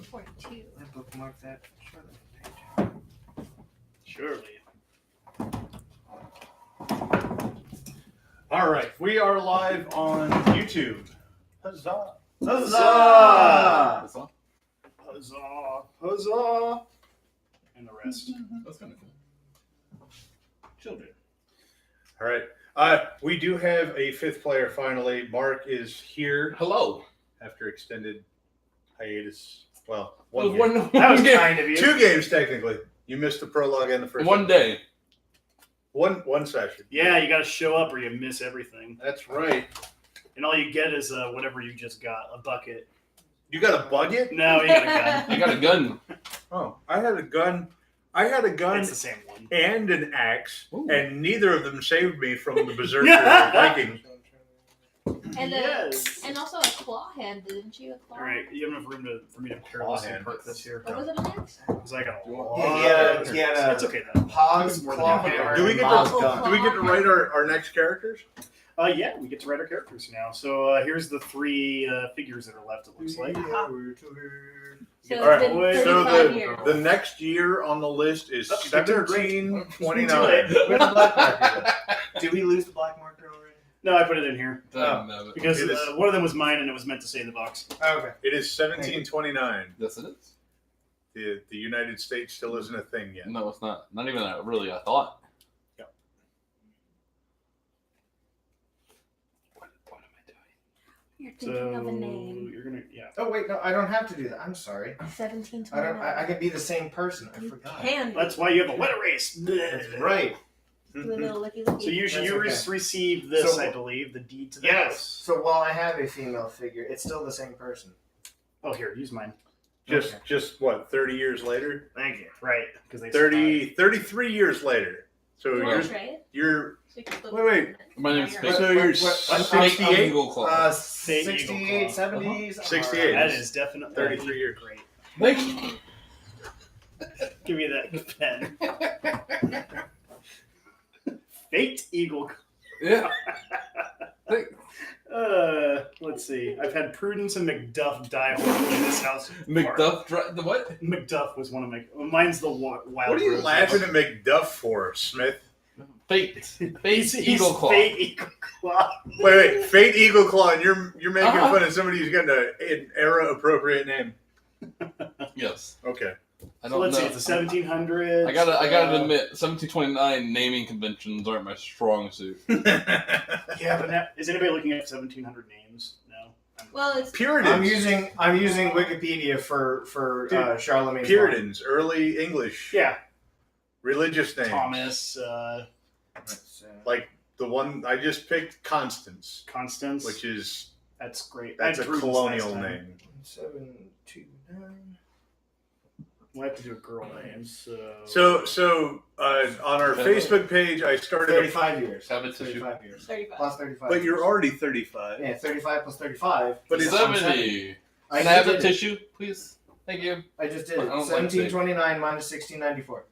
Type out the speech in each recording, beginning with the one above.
42. I bookmark that. Surely. All right, we are live on YouTube. Huzzah! Huzzah! Huzzah! Huzzah! And the rest. That's kind of cool. Children. All right, we do have a fifth player finally. Mark is here Hello. after extended hiatus. Well, It was game. one, That was game. kind of you. 2 games technically. You missed the prologue and the first One day. One session. Yeah, you got to show up or you miss everything. That's right. And all you get is whatever you just got, a bucket. You got a bucket? No, you got a gun. I got a gun. Oh, I had a gun. I had a gun It's the same one. and an axe, Ooh. and neither of them saved me from the berserker Viking. And Yes. and also a claw hand, didn't you? A claw? All right, you have enough room for me to carelessly perk this here. Or was it an axe? Because I got a lot. He had a It's okay though. Pog's More than claw half an hammer. hour. Do we get Miles to gun. do we get to write our next characters? Yeah, we get to write our characters now. So here's the 3 figures that are left, it looks like. So All right, it's been boys. 35 So years. the next year on the list is Oh, good turn. 1729. Where's the black marker? Did we lose the black marker already? No, I put it in here. No. Because It is- one of them was mine and it was meant to stay in the box. Oh, okay. It is 1729. Yes, it is. The United States still isn't a thing yet. No, it's not. Not even really a thought. What am I doing? You're thinking of a So name. you're gonna, yeah. Oh wait, no, I don't have to do that. I'm sorry. 1729. I can be the same person. I You forgot. can. That's why you have a wet erase. That's right. Do a little licky licky. So you That's okay. receive this, So- I believe, the deed to the Yes. house. So while I have a female figure, it's still the same person. Oh, here, use mine. Okay. Just what, 30 years later? Thank you. Right, because they 33 years later. So Do you want you're to trade? you're So you can flip Wait, wait. it. My name's Now Space. So you're- you're Fake 68? Eagle Claw. 68, Eagle 70s. 68. That is definitely 33 years. great. Thank you. Give me that pen. Fate Eagle. Yeah. Thank- Let's see. I've had Prudence and Macduff die horribly in this house. McDuff. The what? Macduff was one of my. Mine's the wild. What are you Rose. laughing at McDuff for, Smith? Fate. Fate He's Eagle Claw. Fate Eagle Claw. Wait, Fate Eagle Claw, and you're making Uh-huh. fun of somebody who's got an era appropriate name. Yes. Okay. I So don't let's know. see. It's the 1700s. I gotta admit, 1729 naming conventions aren't my strong suit. Yeah, but now, is anybody looking at 1700 names? No. Well, it's Puritans. I'm using Wikipedia for Dude, Charlemagne's Puritans, early English, Yeah. religious names. Thomas, Like the one I just picked, Constance, Constance. which is That's great. that's I a drew this colonial last time. name. 729. We'll have to do a girl name. So on our Facebook page, I started. 35 years. Have it to 35 years. 35. Plus 35. But you're years. already 35. Yeah, 35 plus 35. But it's 70. I Can I have did the it. tissue, please? Thank you. I just did it. I don't like 1729 minus 1694.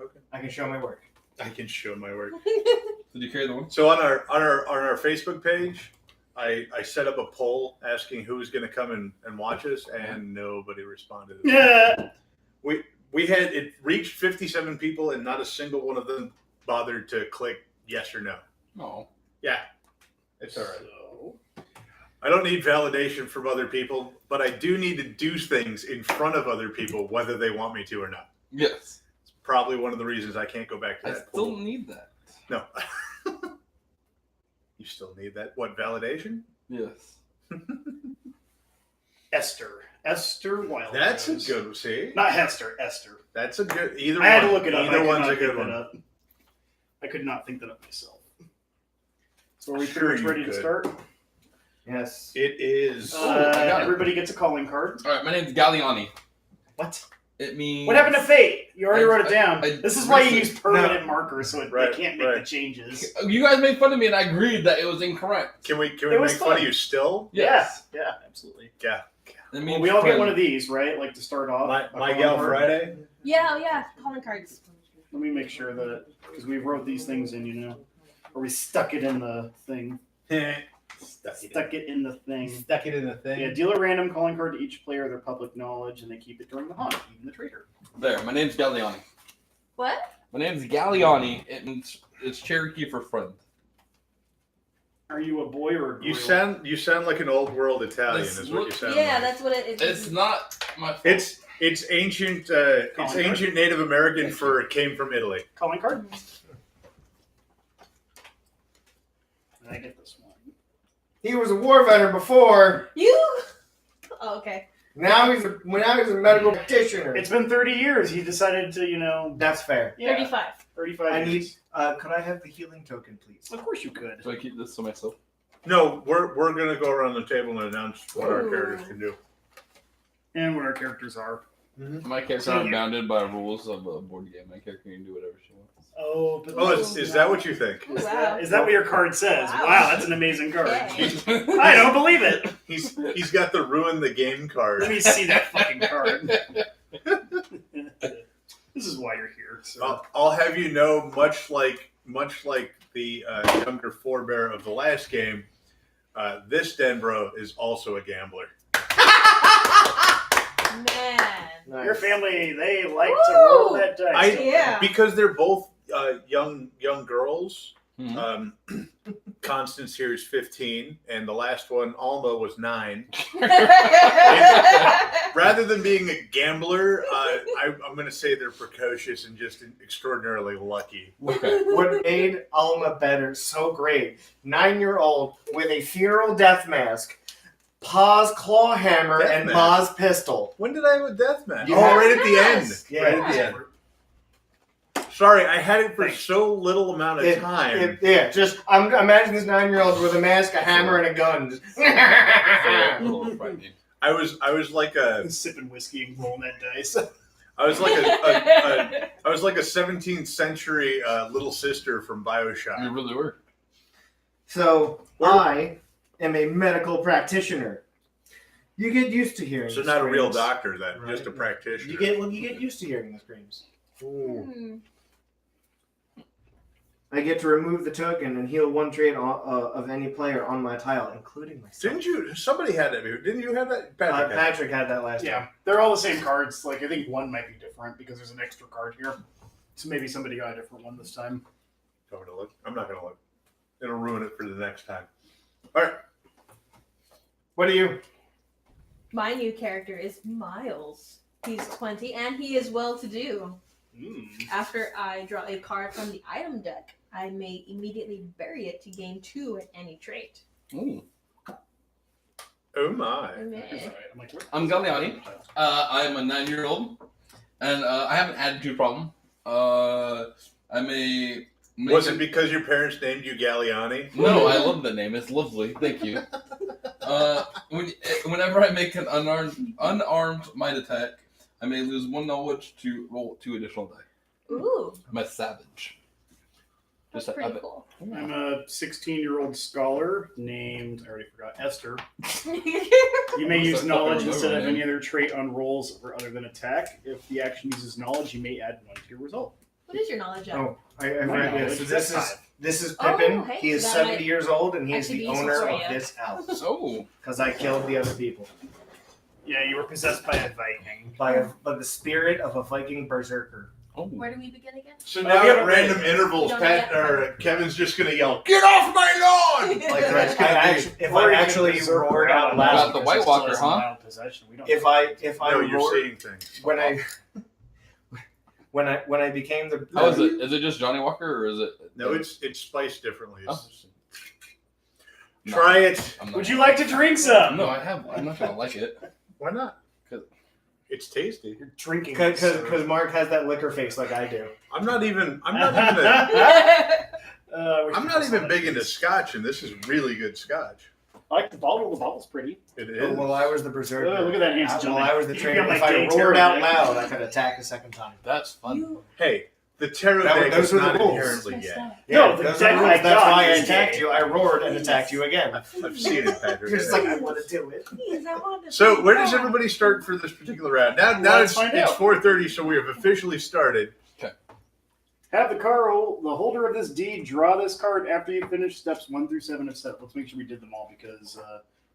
Okay. I can show my work. I can show my work. Did you carry the one? So on our Facebook page, I set up a poll asking who was going to come and watch us, and nobody responded. Yeah. We had it reached 57 people, and not a single one of them bothered to click yes or no. No. Yeah, it's all right. So, I don't need validation from other people, but I do need to do things in front of other people, whether they want me to or not. Yes. It's probably one of the reasons I can't go back to I that still poll. need that. No. You still need that? What, validation? Yes. Esther Wild. That's a Rose. good, see? Not Hester. Esther. That's a good, either I had one. to look it up. I Either could one's not a good think that one. up. I could not think that up myself. So are we Sure pretty much ready you to could. start? Yes. It is. I got it. Everybody gets a calling card. All right, my name's Galliani. What? It means. What happened to Fate? You already wrote it down. I This is why you recently- use permanent markers, so they Right, can't make right. the changes. You guys made fun of me, and I agreed that it was incorrect. Can we It make was fun fun. of you still? Yes. Yeah, absolutely. Yeah. It Well, means we all get friend. one of these, right? Like to start off. My a calling gal card. Friday? Yeah, oh yeah, calling cards. Let me make sure that because we wrote these things in, or we stuck it in the thing. Stuck it in the thing. Stuck it in the thing. Yeah, deal a random calling card to each player of their public knowledge, and they keep it during the hunt, even the traitor. There, my name's Galliani. What? My name's Galliani, and it's Cherokee for friend. Are you a boy or a girl? You sound like an old world Italian. This Is what you sound Yeah, like. that's what it is. It's not my fault. It's ancient. It's ancient Native American for it came from Italy. Calling card. And I get this one. He was a war veteran before. You? Oh, okay. Now he's a medical practitioner. It's been 30 years. He decided to, That's fair. 35. 35 I need. years. Could I have the healing token, please? Of course you could. Do I keep this to myself? No, we're gonna go around the table and announce what our Ooh. characters can do. And what our characters are. My character's So not you- bounded by rules of a board game. My character can do whatever she wants. Oh, but Oh, is that what you think? Is Wow. that, is that what your card says? Wow. Wow, that's an amazing card. Okay. I don't believe it. He's got the ruin the game card. Let me see that fucking card. This is why you're here. So. I'll have you know, much like the younger forebear of the last game, this Denbro is also a gambler. Man. Nice. Your family, they like to roll that dice. Yeah. Because they're both young girls. Mhm. Constance here is 15, and the last one, Alma, was 9. Rather than being a gambler, I'm going to say they're precocious and just extraordinarily lucky. Okay. What made Alma better, so great. 9-year-old with a funeral death mask, Pa's claw hammer, Death and mask? Ma's pistol. When did I have a death match? You Oh, had- right at the end. Yes. Yeah. Right at the end. Sorry, I had it for Thanks. so little amount of time. I'm imagine this 9-year-old with a mask, a hammer, and a gun. Just A little frightening. I was like a Sipping whiskey and rolling that dice. I was like a 17th century little sister from BioShock. You really were. So Where- I am a medical practitioner. You get used to hearing. So the not a real screams. doctor, then, Right. just a practitioner. You get used to hearing the screams. Hmm. I get to remove the token and heal 1 trait of any player on my tile, including myself. Didn't you? Somebody had that. Didn't you have that? Patrick had that. Patrick had that last Yeah, time. they're all the same cards. Like I think one might be different because there's an extra card here. So maybe somebody got a different one this time. I'm gonna look. I'm not gonna look. It'll ruin it for the next time. All right. What are you? My new character is Miles. He's 20 and he is well-to-do. After I draw a card from the item deck, I may immediately bury it to gain 2 at any trait. Ooh. Oh my. Meh. I'm Galliani. I'm a 9-year-old, and I have an attitude problem. I'm a. Was it because your parents named you Galliani? No, I love that name. It's lovely. Thank you. Whenever I make an unarmed might attack, I may lose 1 knowledge to roll 2 additional die. Ooh, I'm a savage. that's Just pretty cool. I'm a 16-year-old scholar named, I already forgot, Esther. You may use That's knowledge not instead of name. any other trait on rolls or other than attack. If the action uses knowledge, you may add 1 to your result. What is your knowledge of? Oh, I My read knowledge this. So is this is 5. this is Oh, Pippin. hey, He is that 70 might years old, and he is actually the be useful owner for of you. this house Oh. because I killed the other people Yeah, you were possessed by a Viking. by the spirit of a Viking berserker. Oh. Where do we begin again? So Oh, now yeah, at random right. intervals, You don't Pat get- or Kevin's just gonna yell, "Get off my lawn!" Like if Or I even actually berserker roared out Got loud, the White Walker, huh? Mild possession. We don't if know. I No, you're roared seeing things. when I became the How is it? Is it just Johnny Walker, or is it? No, it's spiced differently. Oh. Try it. I'm not Would you gonna- like to drink some? No, I have. I'm not gonna like it. Why not? 'Cause- It's tasty. You're drinking. because Mark has that liquor face like I do. I'm not even big into scotch, and this is really good scotch. I like the bottle. The bottle's pretty. It is. Well, I was the berserker. Oh, look at that handsome While gentleman. I was the You trainer, got my if I gay roared terror out deck. loud, I could attack a second time. That's fun. You Hey, the tarot That- deck those is were the not rules. inherently What's gay. that? No, the those deck are the rules. I That's got why I is attacked gay. you. I roared and attacked you again. I've seen it, Patrick. You're just like, I want to do it. Please, I want to So be where does back. everybody start for this particular round? Now Let's it's find it's out. 4:30, so we have officially started. Have the holder of this deed draw this card after you finish steps 1 through 7 of set. Let's make sure we did them all because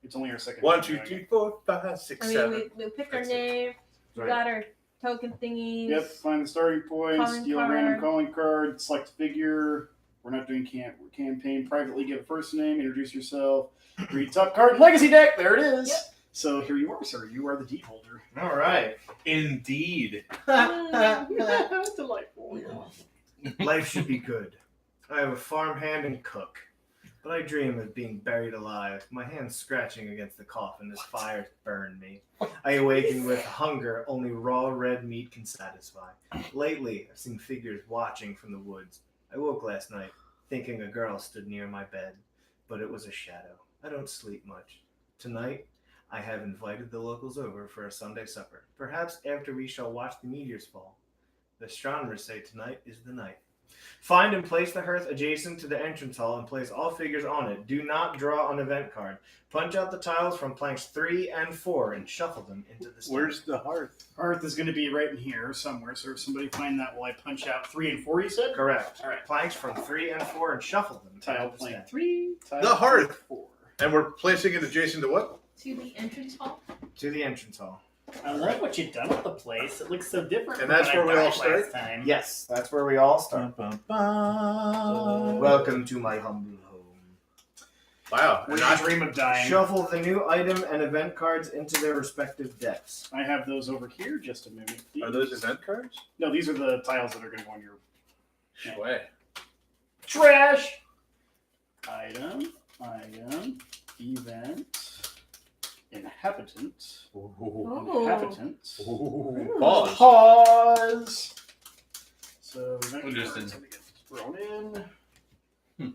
it's only our second. 1, 2, 3, 4, 5, 6, I 7. mean, we picked our That's it. name. We Right. got our token thingies. Yep, find the starting point, Calling steal a card. random calling card, select a figure. We're not doing campaign. Privately give a first name, introduce yourself. Read top card, legacy deck. There it is. Yep. So here you are, sir. You are the deed holder. All right. Indeed. That's delightful. Life should be good. I have a farmhand and cook, but I dream of being buried alive, my hands scratching against the coffin as fires burn me. I awaken with hunger only raw red meat can satisfy. Lately, I've seen figures watching from the woods. I woke last night thinking a girl stood near my bed, but it was a shadow. I don't sleep much. Tonight, I have invited the locals over for a Sunday supper, perhaps after we shall watch the meteors fall. The astronomers say tonight is the night. Find and place the hearth adjacent to the entrance hall and place all figures on it. Do not draw an event card. Punch out the tiles from planks 3 and 4 and shuffle them into the stack. Where's the hearth? Hearth is going to be right in here somewhere. So if somebody find that while I punch out 3 and 4, you said? Correct. All right. Planks from 3 and 4 and shuffle them. Tile into the plank stack. 3. Tile The hearth. 4. And we're placing it adjacent to what? To the entrance hall. To the entrance hall. I like what you've done with the place. It looks so different. And from that's when where I we all died start? last time. Yes, that's where we all start. Wow. Welcome to my humble home. When I dream of dying. Shuffle the new item and event cards into their respective decks. I have those over here. Just a minute, please. Are those event cards? No, these are the tiles that are going to go on your Shway. trash. Item, event, inhabitant, Oh. inhabitant. Pause. Pause. So event Interesting. cards gonna get thrown in.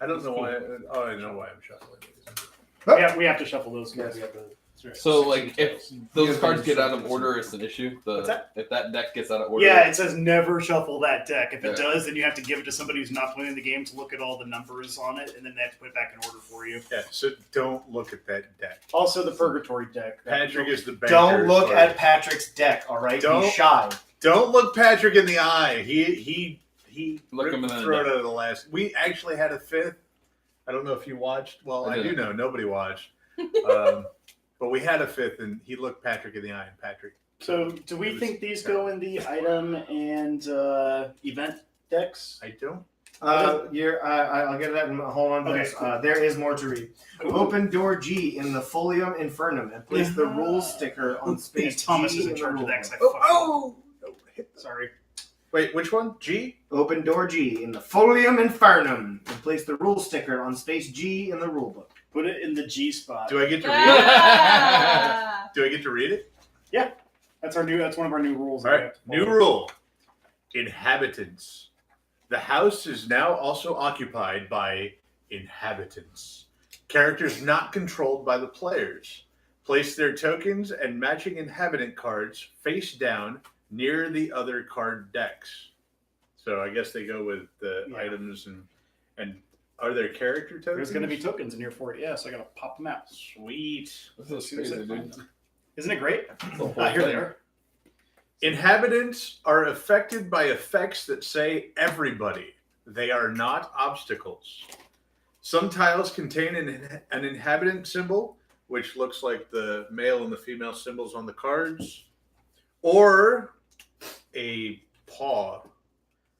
I don't know why. Oh, I know why I'm shuffling these. Yeah, we have to shuffle those. Yes. We have to, So, like, if those Because cards they're get out of shuffled. order, it's an issue. What's that? If that deck gets out of order, Yeah, it says never shuffle that deck. If it Yeah. does, then you have to give it to somebody who's not playing the game to look at all the numbers on it, and then they have to put it back in order for you. Yeah, so don't look at that deck. Also, the Purgatory deck. Patrick is the banker. Don't look as far at as- Patrick's deck, alright? Don't- He's shy. Don't look Patrick in the eye. He Look ripped him in the the throat neck. out of the last. We actually had a fifth. I don't know if you watched. Well, I I do didn't. know nobody watched. But we had a fifth, and he looked Patrick in the eye, and Patrick. So, do we think these go in the item and event decks? I don't. I'll get that. Hold on, Okay, Vince. cool. There is more to read. Open door G in the Folium Infernum and place the rules sticker on space Thomas G is in the charge of rule decks. book. Oh! Sorry. Wait, which one? G? Open door G in the Folium Infernum and place the rule sticker on space G in the rulebook. Put it in the G spot. Do I get to read it? Ah! Do I get to read it? That's one of our new rules. All right. New rule. Inhabitants. The house is now also occupied by inhabitants. Characters not controlled by the players. Place their tokens and matching inhabitant cards face down near the other card decks. So I guess they go with the Yeah. items and are there character tokens? There's going to be tokens in here for it. Yeah, so I got to pop them out. Sweet. This is As soon as I crazy, find dude. them. Isn't it great? It's the whole Here they thing. are. Inhabitants are affected by effects that say everybody. They are not obstacles. Some tiles contain an inhabitant symbol, which looks like the male and the female symbols on the cards, or a paw.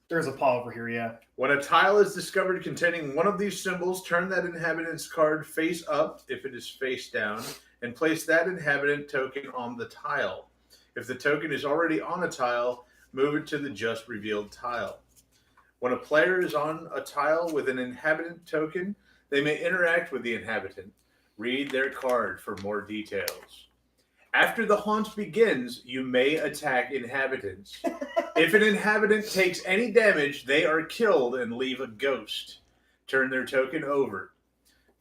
There's a paw over here, yeah. When a tile is discovered containing one of these symbols, turn that inhabitant's card face up if it is face down, and place that inhabitant token on the tile. If the token is already on a tile, move it to the just revealed tile. When a player is on a tile with an inhabitant token, they may interact with the inhabitant. Read their card for more details. After the haunt begins, you may attack inhabitants. If an inhabitant takes any damage, they are killed and leave a ghost. Turn their token over.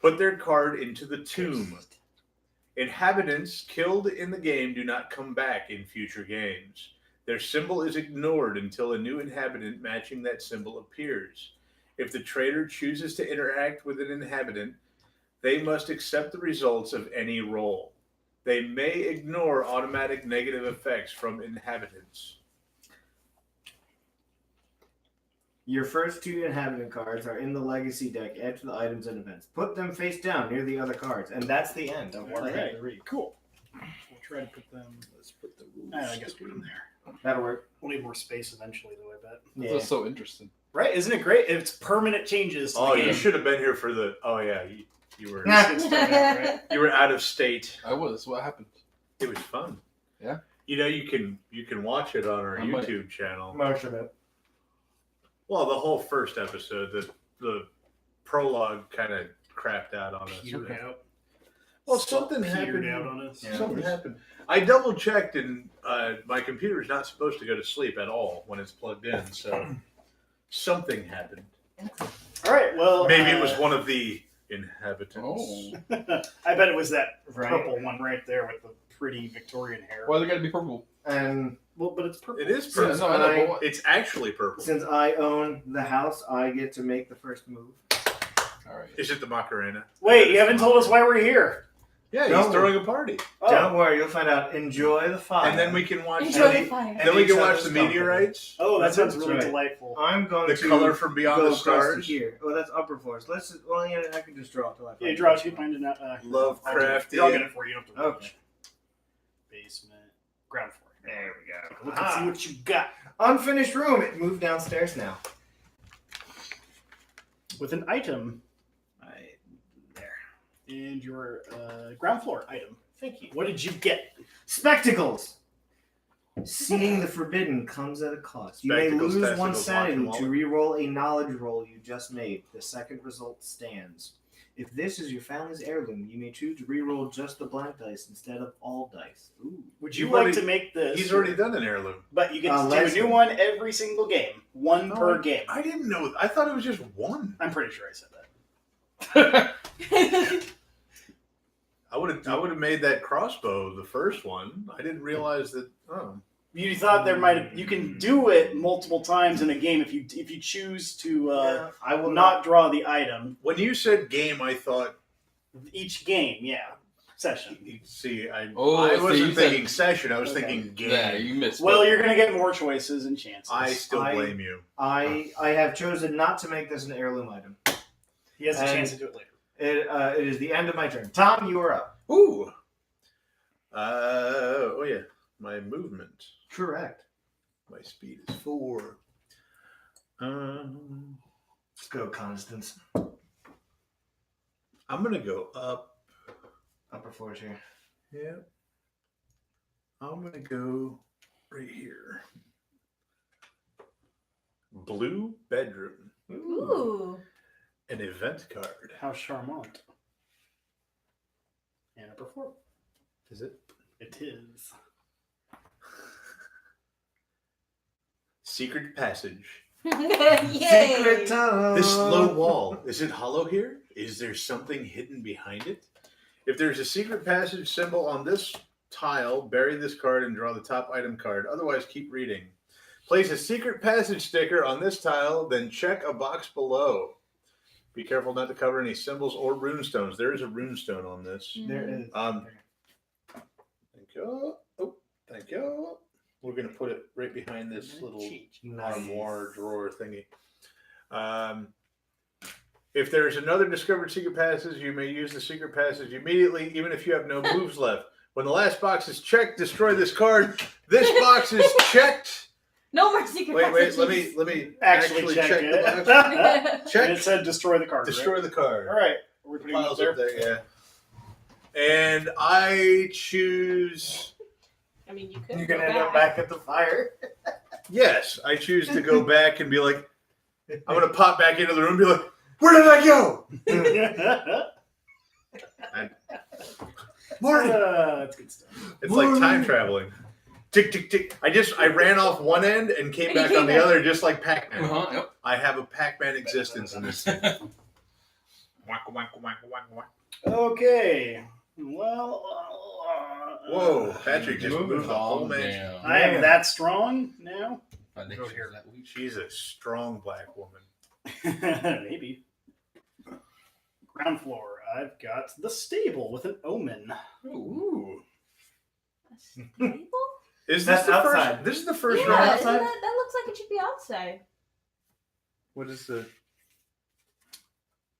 Put their card into the tomb. Inhabitants killed in the game do not come back in future games. Their symbol is ignored until a new inhabitant matching that symbol appears. If the trader chooses to interact with an inhabitant, they must accept the results of any roll. They may ignore automatic negative effects from inhabitants. Your first 2 inhabitant cards are in the legacy deck. Add to the items and events. Put them face down near the other cards, and that's the end of what I had to read. Cool. We'll try to put them. Let's put the rules. I guess put them there. That'll work. We'll need more space eventually, though. I bet. This Yeah. is so interesting. Right? Isn't it great? It's permanent changes. To Oh, the you game. should have been here for the. Oh yeah, you were Right? you were out of state. I was. What happened? It was fun. Yeah. You know, you can watch it on our I might. YouTube channel. Most of it. Well, the whole first episode, the prologue kind of crapped out on us. Petered out. Well, something Petered happened. out on us. Yeah. Something happened. I double checked, and my computer is not supposed to go to sleep at all when it's plugged in. So something happened. All right. Well, Maybe it was one of the inhabitants. Oh. I bet it was that Right. purple one right there with the pretty Victorian hair. Why they gotta be purple? And Well, but it's purple. It is Yeah, purple. no, I know, but what? It's actually purple. since I own the house, I get to make the first move. All right. Is it the Macarena? Wait, you haven't told us why we're here. Yeah, No. he's throwing a party, Oh. Don't worry, you'll find out. Enjoy the fire. and then we can watch. Enjoy the, the fire. then we each can watch other's the company. meteorites. Oh, that sounds That's really right. delightful. I'm going The to color from beyond go the across to stars. here. Oh, that's upper floors. Let's. Well, yeah, I can just draw till I find Yeah, you it. draw two, find it out. Lovecraftian. I'll get it for you. You don't have to Oh. read it. Basement, ground floor. There we go. Look and see what you got. Unfinished room. It moved downstairs now. With an item There. and your ground floor item. Thank you. What did you get? Spectacles. Seeing the forbidden comes at a cost. You may Spectacles, lose testicles, one sanity watch to them re-roll a knowledge roll you just made. The second result stands. If this is your family's heirloom, you may choose to re-roll just the blank dice instead of all dice. Ooh. Would you You've like already- to make this? He's already done an heirloom. But you get to do a Leslie. new one every single game. One per game. I didn't know. I thought it was just one. I'm pretty sure I said that. I would have made that crossbow the first one. I didn't realize that. Oh, You thought there might have. You can do it multiple times in a game if you choose to Yeah, I will not draw the item when you said game, I thought. each game. Yeah, session. See, I So wasn't you thinking said- session. I was Okay. thinking game. Yeah, you missed. Well, it. you're gonna get more choices and chances. I still I- blame you. I have chosen not to make this an heirloom item. He has a And- chance to do it later. It is the end of my turn. Tom, you are up. Ooh. Oh yeah, my movement. Correct. My speed is 4. Let's go, Constance. I'm gonna go up. Upper floors here. Yeah. I'm gonna go right here. Blue bedroom. Ooh. An event card. How charmant. And upper floor. Is it? It is. Secret passage. Yay. Secret tunnel. This low wall, is it hollow here? Is there something hidden behind it? If there's a secret passage symbol on this tile, bury this card and draw the top item card. Otherwise, keep reading. Place a secret passage sticker on this tile, then check a box below. Be careful not to cover any symbols or runestones. There is a runestone on this. There is. Thank you. Oh, thank you. We're going to put it right behind this little armoire drawer thingy. If there's another discovered secret passage, you may use the secret passage immediately, even if you have no moves left. When the last box is checked, destroy this card. This box is checked. No more secret Wait, passages. let me Actually check the it. box. And Check. it said destroy the card. Destroy the card. Right? All right. Are we putting it up Piles there? up there, yeah. And I choose. I mean, you could. You're go gonna end up back at the fire. Yes, I choose to go back and be like, I'm gonna pop back into the room and be like, where did I go? Marty. That's good stuff. It's like time traveling. Tick, tick, tick. I ran off one end and came back on the other just like Pac-Man. Yep. I have a Pac-Man existence in this thing. Whack, whack, whack, whack, whack. Okay. Well. Whoa, Patrick just moved the whole Oh, mansion. damn. I am that strong now. I think Go she's here. that weak. She's a strong black woman. Maybe. Ground floor. I've got the stable with an omen. Ooh. A stable? Is this That's the outside. first? This is the first Yeah, round. outside? that looks like it should be outside. What is the...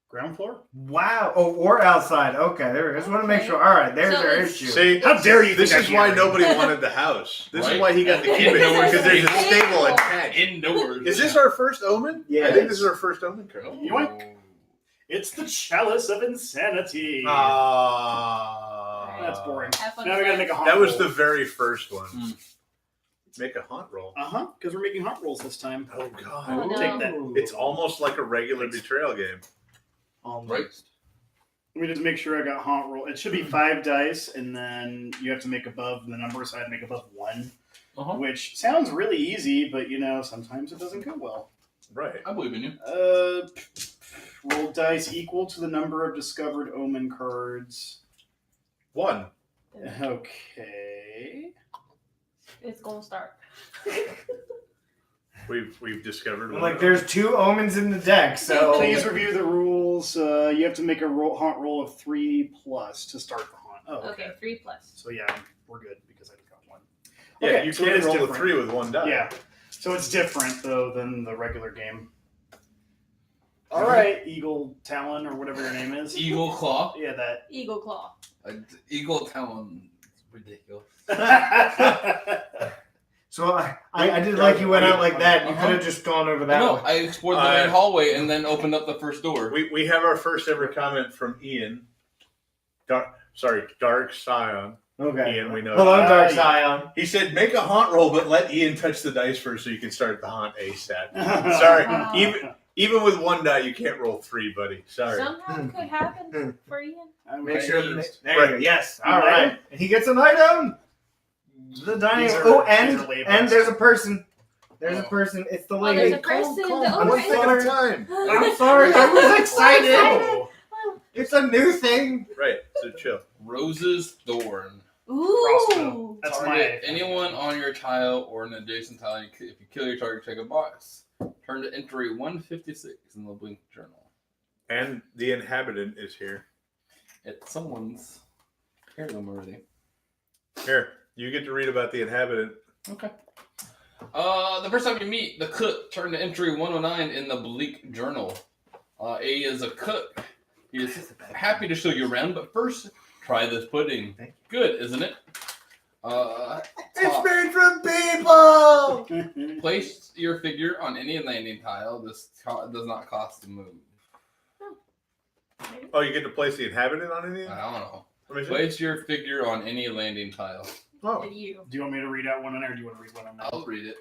Ground floor? Wow. Oh, or outside. Okay, there we go. Just want to make Okay. sure. All right, there's So our it's- issue. See, How dare you? this think I is can't why read? nobody wanted the house. This is Right? why he got the And keep it there's because there's a a stable table. attached. Indoors. Is this our first omen? Yeah. I think this is our first omen card. Yoink. It's the chalice of insanity. Ah, That's boring. Have fun Now we with gotta that. make a haunt That was roll. the very first one. Mm. Make a haunt roll. Because we're making haunt rolls this time. Oh god, Oh, no. Take that. it's almost like a regular betrayal game. Right. Let me just make sure I got haunt roll. It should be 5 dice, and then you have to make above the number, so I had to make above 1, Uh-huh. which sounds really easy, but sometimes it doesn't go well. Right. I believe in you. Roll dice equal to the number of discovered omen cards. 1. Okay. It's gonna start. We've discovered I'm one. like, there's 2 omens in the deck, so Please review the rules. You have to make a haunt roll of 3 plus to start the haunt. Oh, Okay, 3 plus. So yeah, we're good because I just got 1. Yeah, Okay, you so it can't is roll a different. 3 with 1 die. Yeah. So it's different though than the regular game. All right, Eagle Talon or whatever your name is. Eagle Claw. Yeah, that. Eagle Claw. Eagle Talon. Ridiculous. So I did like you went out like that. You could have just gone over that No, way. I explored the main hallway and then opened up the first door. We have our first ever comment from Ian. Dark Scion. Okay. Ian, we know. Hello, that. Dark Scion. He said, make a haunt roll, but let Ian touch the dice first so you can start the haunt ASAP. Sorry. Wow. Even with 1 die, you can't roll 3, buddy. Sorry. Somehow it could happen for Ian. Make sure. Right. There you go. Yes. An All right. item? He gets an item. The dining. These are- Oh, these are labels. and there's a person. There's a person. It's the Oh, lady. there's a person. Calm, The one owner thing at a time. I'm sorry. I was excited. excited. It's a new thing. Right, so chill. Rose's Thorn. Ooh. That's Target my. anyone on your tile or an adjacent tile. If you kill your target, check a box. Turn to entry 156 in the Blink Journal. And the Inhabitant is here. It's someone's heirloom already. Here, you get to read about the Inhabitant. Okay. The first time you meet the cook, turn to entry 109 in the Bleak Journal. A is a cook. He is happy to show you around, but first, try this pudding. Good, isn't it? It's made from people. Place your figure on any landing tile. This does not cost to move. Oh, you get to place the Inhabitant on anything? I don't know. Let me see. Place your figure on any landing tile. Oh, And you. Do you want me to read out 1 on there, or do you want to read 1 on that? I'll read it.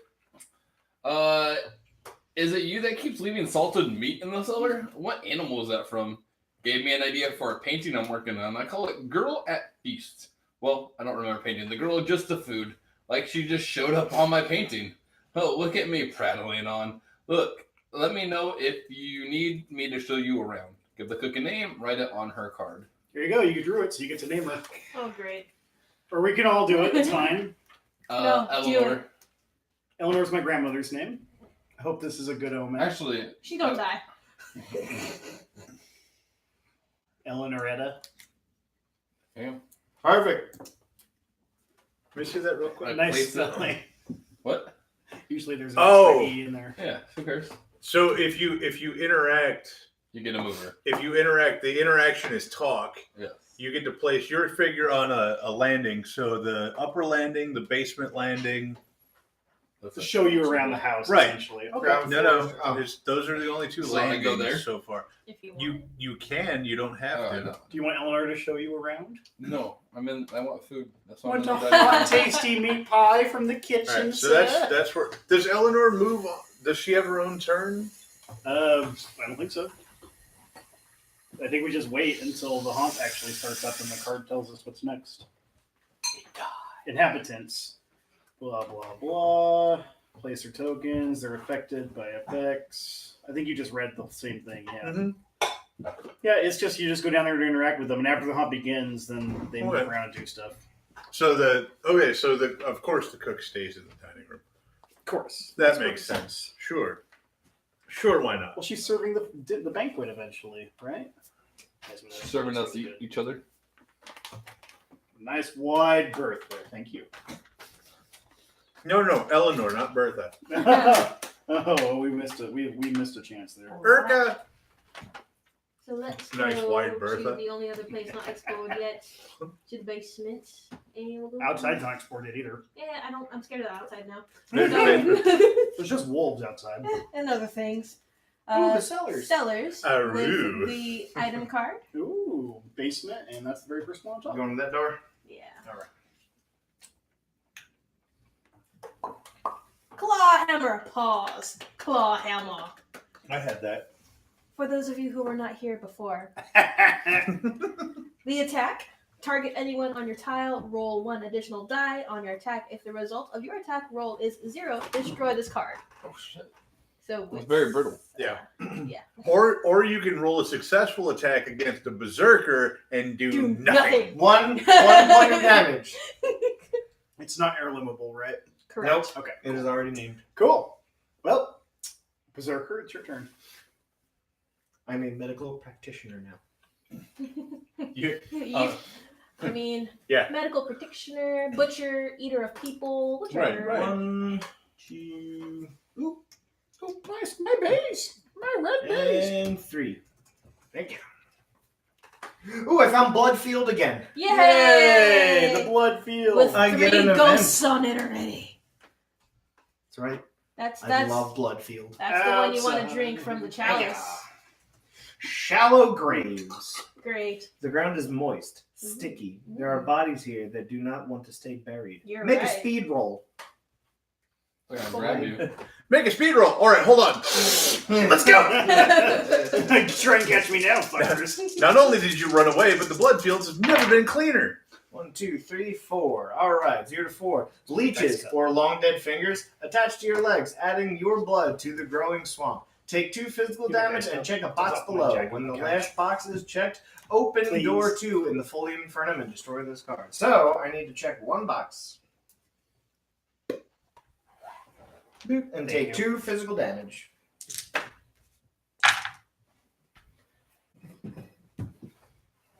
Is it you that keeps leaving salted meat in the cellar? What animal is that from? Gave me an idea for a painting I'm working on. I call it Girl at Feast. Well, I don't remember painting. The girl just the food. Like she just showed up on my painting. Oh, look at me prattling on. Look, let me know if you need me to show you around. Give the cook a name, write it on her card. Here you go. You drew it, so you get to name her. Oh, great. Or we can all do it. It's fine. No, do Eleanor. Eleanor's my grandmother's name. I hope this is a good omen. Actually, She don't die. Eleanoretta. yeah. Perfect. let me see that real quick. I Nice placed it- spelling. What? Usually there's an Oh. extra E in there. Yeah, who cares? So if you interact, You get a mover. the interaction is talk. Yes. You get to place your figure on a landing. So the upper landing, the basement landing. That's To it. show you around the house, Right. essentially. Ground No. Oh. Those are the only 2 So I landings go there? so far. If you want. You can. You don't have Oh, I to. know. Do you want Eleanor to show you around? No, I want food. That's why Want a I'm in the hot, dining room. tasty meat pie from the kitchen, All right, so sir? that's where. Does Eleanor move on? Does she have her own turn? I don't think so. I think we just wait until the haunt actually starts up and the card tells us what's next. Inhabitants. Blah, blah, blah. Place their tokens. They're affected by effects. I think you just read the same thing, yeah. Mhm. Yeah, it's just you just go down there to interact with them, and after the haunt begins, then they move Okay. around and do stuff. So of course the cook stays in the dining room. Of course. That That's makes what- sense. Sure, why not? Well, she's serving the banquet eventually, right? Serving us each other. Nice wide berth there. Thank you. No, Eleanor, not Bertha. Oh, we missed it. We missed a chance there. Urka. So let's Nice go wide to Bertha. the only other place not explored yet, to the basement. And Outside's not exported either. Yeah, I'm scared of the outside now. There's just wolves outside. And other things. Ooh, the cellars. Cellars Aroo. with the item card. Ooh, basement, and that's the very first one on top. Going to that door? Yeah. All right. Claw hammer. Pause. Claw hammer. I had that. For those of you who were not here before, the attack. Target anyone on your tile. Roll 1 additional die on your attack. If the result of your attack roll is 0, destroy this card. Oh shit! So It's very brittle. Yeah. Yeah. Or you can roll a successful attack against a berserker and do nothing. One point of damage. It's not heirloomable, right? Correct. Nope. Okay. It is already named. Cool. Well, Berserker, it's your turn. I'm a medical practitioner now. You- I mean, Yeah. medical practitioner, butcher, eater of people, whichever. Right. 1, 2, Oh, nice. My base. My red base. and 3. Thank you. Ooh, I found Blood Field again. Yay! The blood field. With I 3 get an ghosts on it already. That's right. That's I love Blood Field. that's the one you want to Outside. drink from the Yeah. chalice. Shallow graves. Great. The ground is moist, sticky. There are bodies here that do not want to stay buried. You're Make right. a speed roll. I'm gonna grab you. Make a speed roll. All right, hold on. Let's go. Try and catch me now, fuckers. Not only did you run away, but the blood fields have never been cleaner. 1, 2, 3, 4. All right, 0 to 4. Leeches Thanks, or long dead fingers attached to your legs, adding your blood to the growing swamp. Take 2 physical Give me damage that and stuff. check a box It's up my below. jacket When the couch. last box is checked, open Please. door 2 in the Folium Infernum and destroy this card. So I need to check 1 box. Boop, and take 2 physical damage.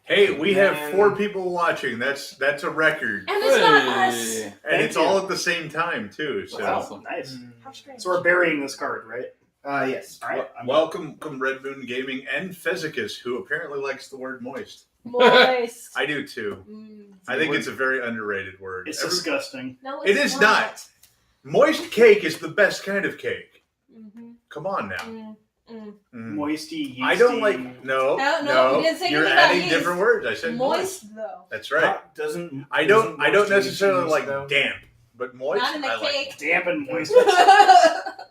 Hey, we have Man. 4 people watching. That's a record. And it's not us. Hey. And Thank it's you. all at the same time, too. So That's awesome. Nice. How strange. So we're burying this card, right? Yes. All right. welcome Red Moon Gaming and Physicus, who apparently likes the word moist. Moist. I do, too. Mm. I think it's a very underrated word. It's Every- disgusting. No, It it's is not. Moist cake is the best kind of cake. Mm-hmm. Come on now. Mm. Mm. Mm. Moisty, yeasty. I don't like. No, No, we didn't say You're anything about adding yeast. different words. I said moist. Moist, though. That's right. Doesn't I don't moist necessarily yeast, like though? damp, but moist. Not in the I like. cake. Damp and moist.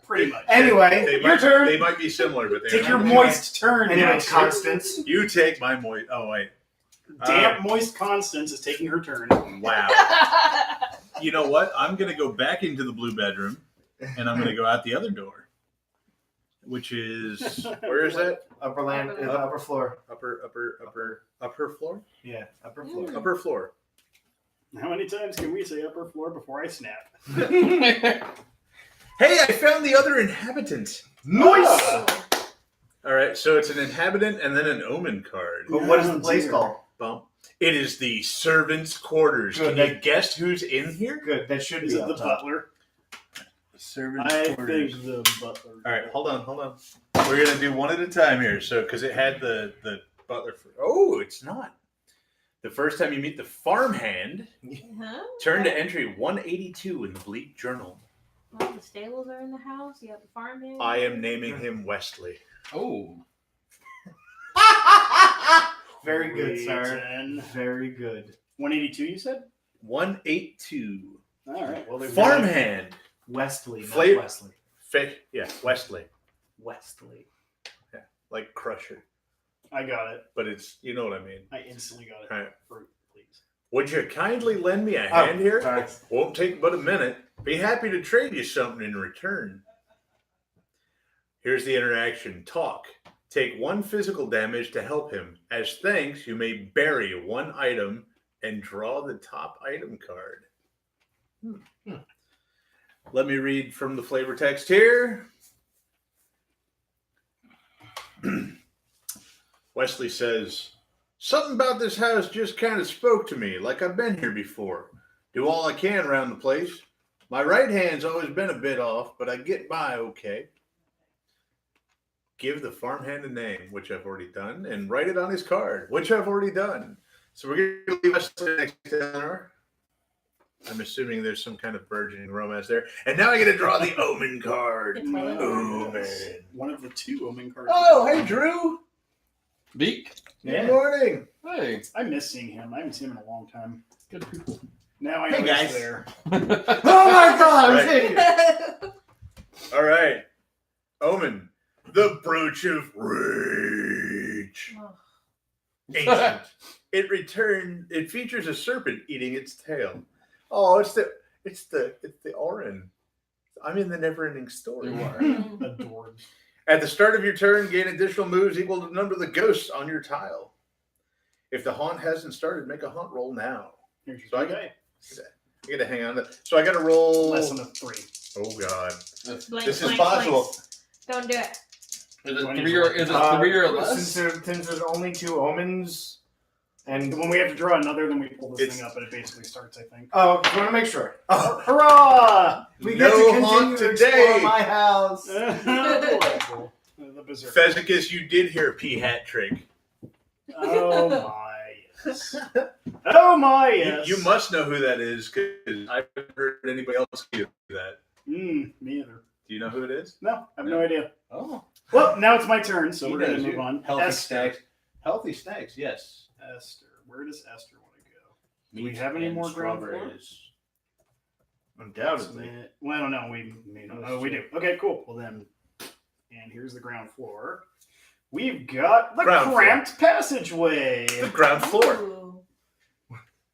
Pretty much. Anyway, They Your might, turn. They might be similar, but they're Take your not. moist turn. anyway, now. Constance. You take my moist. Oh wait. Damp, moist Constance is taking her turn. Wow. You know what? I'm gonna go back into the blue bedroom, and I'm gonna go out the other door, which is where is that? Upper land, Upper upper floor. Upper floor. Yeah, upper floor. Mm. Upper floor. How many times can we say upper floor before I snap? Hey, I found the other inhabitant. Nice. All right, so it's an inhabitant and then an omen card. But what is the Oh, place dear. called? Bump. It is the servants' quarters. Good. Can you guess who's in here? Good. That should Is be it the up top. butler? Servants' I quarters. think the butler. All right, hold on. We're gonna do one at a time here. So, because it had the butler. Oh, it's not. The first time you meet the farmhand, Huh? turn to entry 182 in the Bleak Journal. Well, the stables are in the house. You have the farm in. I am naming him Wesley. Oh. Very good, Wait, sir. then. Very good. 182, you said? 182. All right. Well, there's Farmhand. Wesley, not Fla- Wesley. Wesley. Wesley. Like Crusher. I got it. But it's, you know what I mean. I instantly got it. All right. Fruit, please. Would you kindly lend me a hand here? sorry. Won't take but a minute. Be happy to trade you something in return. Here's the interaction. Talk. Take 1 physical damage to help him. As thanks, you may bury 1 item and draw the top item card. Let me read from the flavor text here. Wesley says, something about this house just kind of spoke to me, like I've been here before. Do all I can around the place. My right hand's always been a bit off, but I get by okay. Give the farmhand a name, which I've already done, and write it on his card, which I've already done. So we're going to leave us to the next hour. I'm assuming there's some kind of burgeoning romance there. And now I get to draw the Omen card. Omen. One of the 2 Omen cards. Oh, hey, Drew. Beak. Yeah. Good morning. Hey. I miss seeing him. I haven't seen him in a long time. Good people. Now I know Hey, he's guys. there. Oh my god! Right. All right. Omen. The Brooch of Rage. Ancient. It features a serpent eating its tail. Oh, it's the Orin. I'm in the Neverending Story. You are. Adored. At the start of your turn, gain additional moves equal to the number of the ghosts on your tile. If the haunt hasn't started, make a haunt roll now. Here's your So I guy. gotta hang on. So I gotta roll. Less than a 3. Oh god, Blank, this is blank, possible. blank. Don't do it. Is it 3 or less? Since there's only 2 omens, and When we have to draw another, then we pull this It's- thing up, and it basically starts, I think. oh, I want to make sure. Oh, Hurrah! We no get to continue haunt to today. explore my house. Delightful. The berserker. Physicus, you did hear a pea hat trick. Oh my yes. Oh my yes. You must know who that is because I haven't heard anybody else do that. Me either. Do you know who it is? No, I have no idea. Oh, Well, now it's my turn, so He we're going does, to move you- on. Healthy Esther. snacks. Healthy snacks, yes. Esther. Where does Esther want to go? Do we have any more ground floor? Undoubtedly. Well, I don't know. We do. Okay, cool. Well then, and here's the ground floor. We've got the Ground floor. cramped passageway The ground floor. Ooh.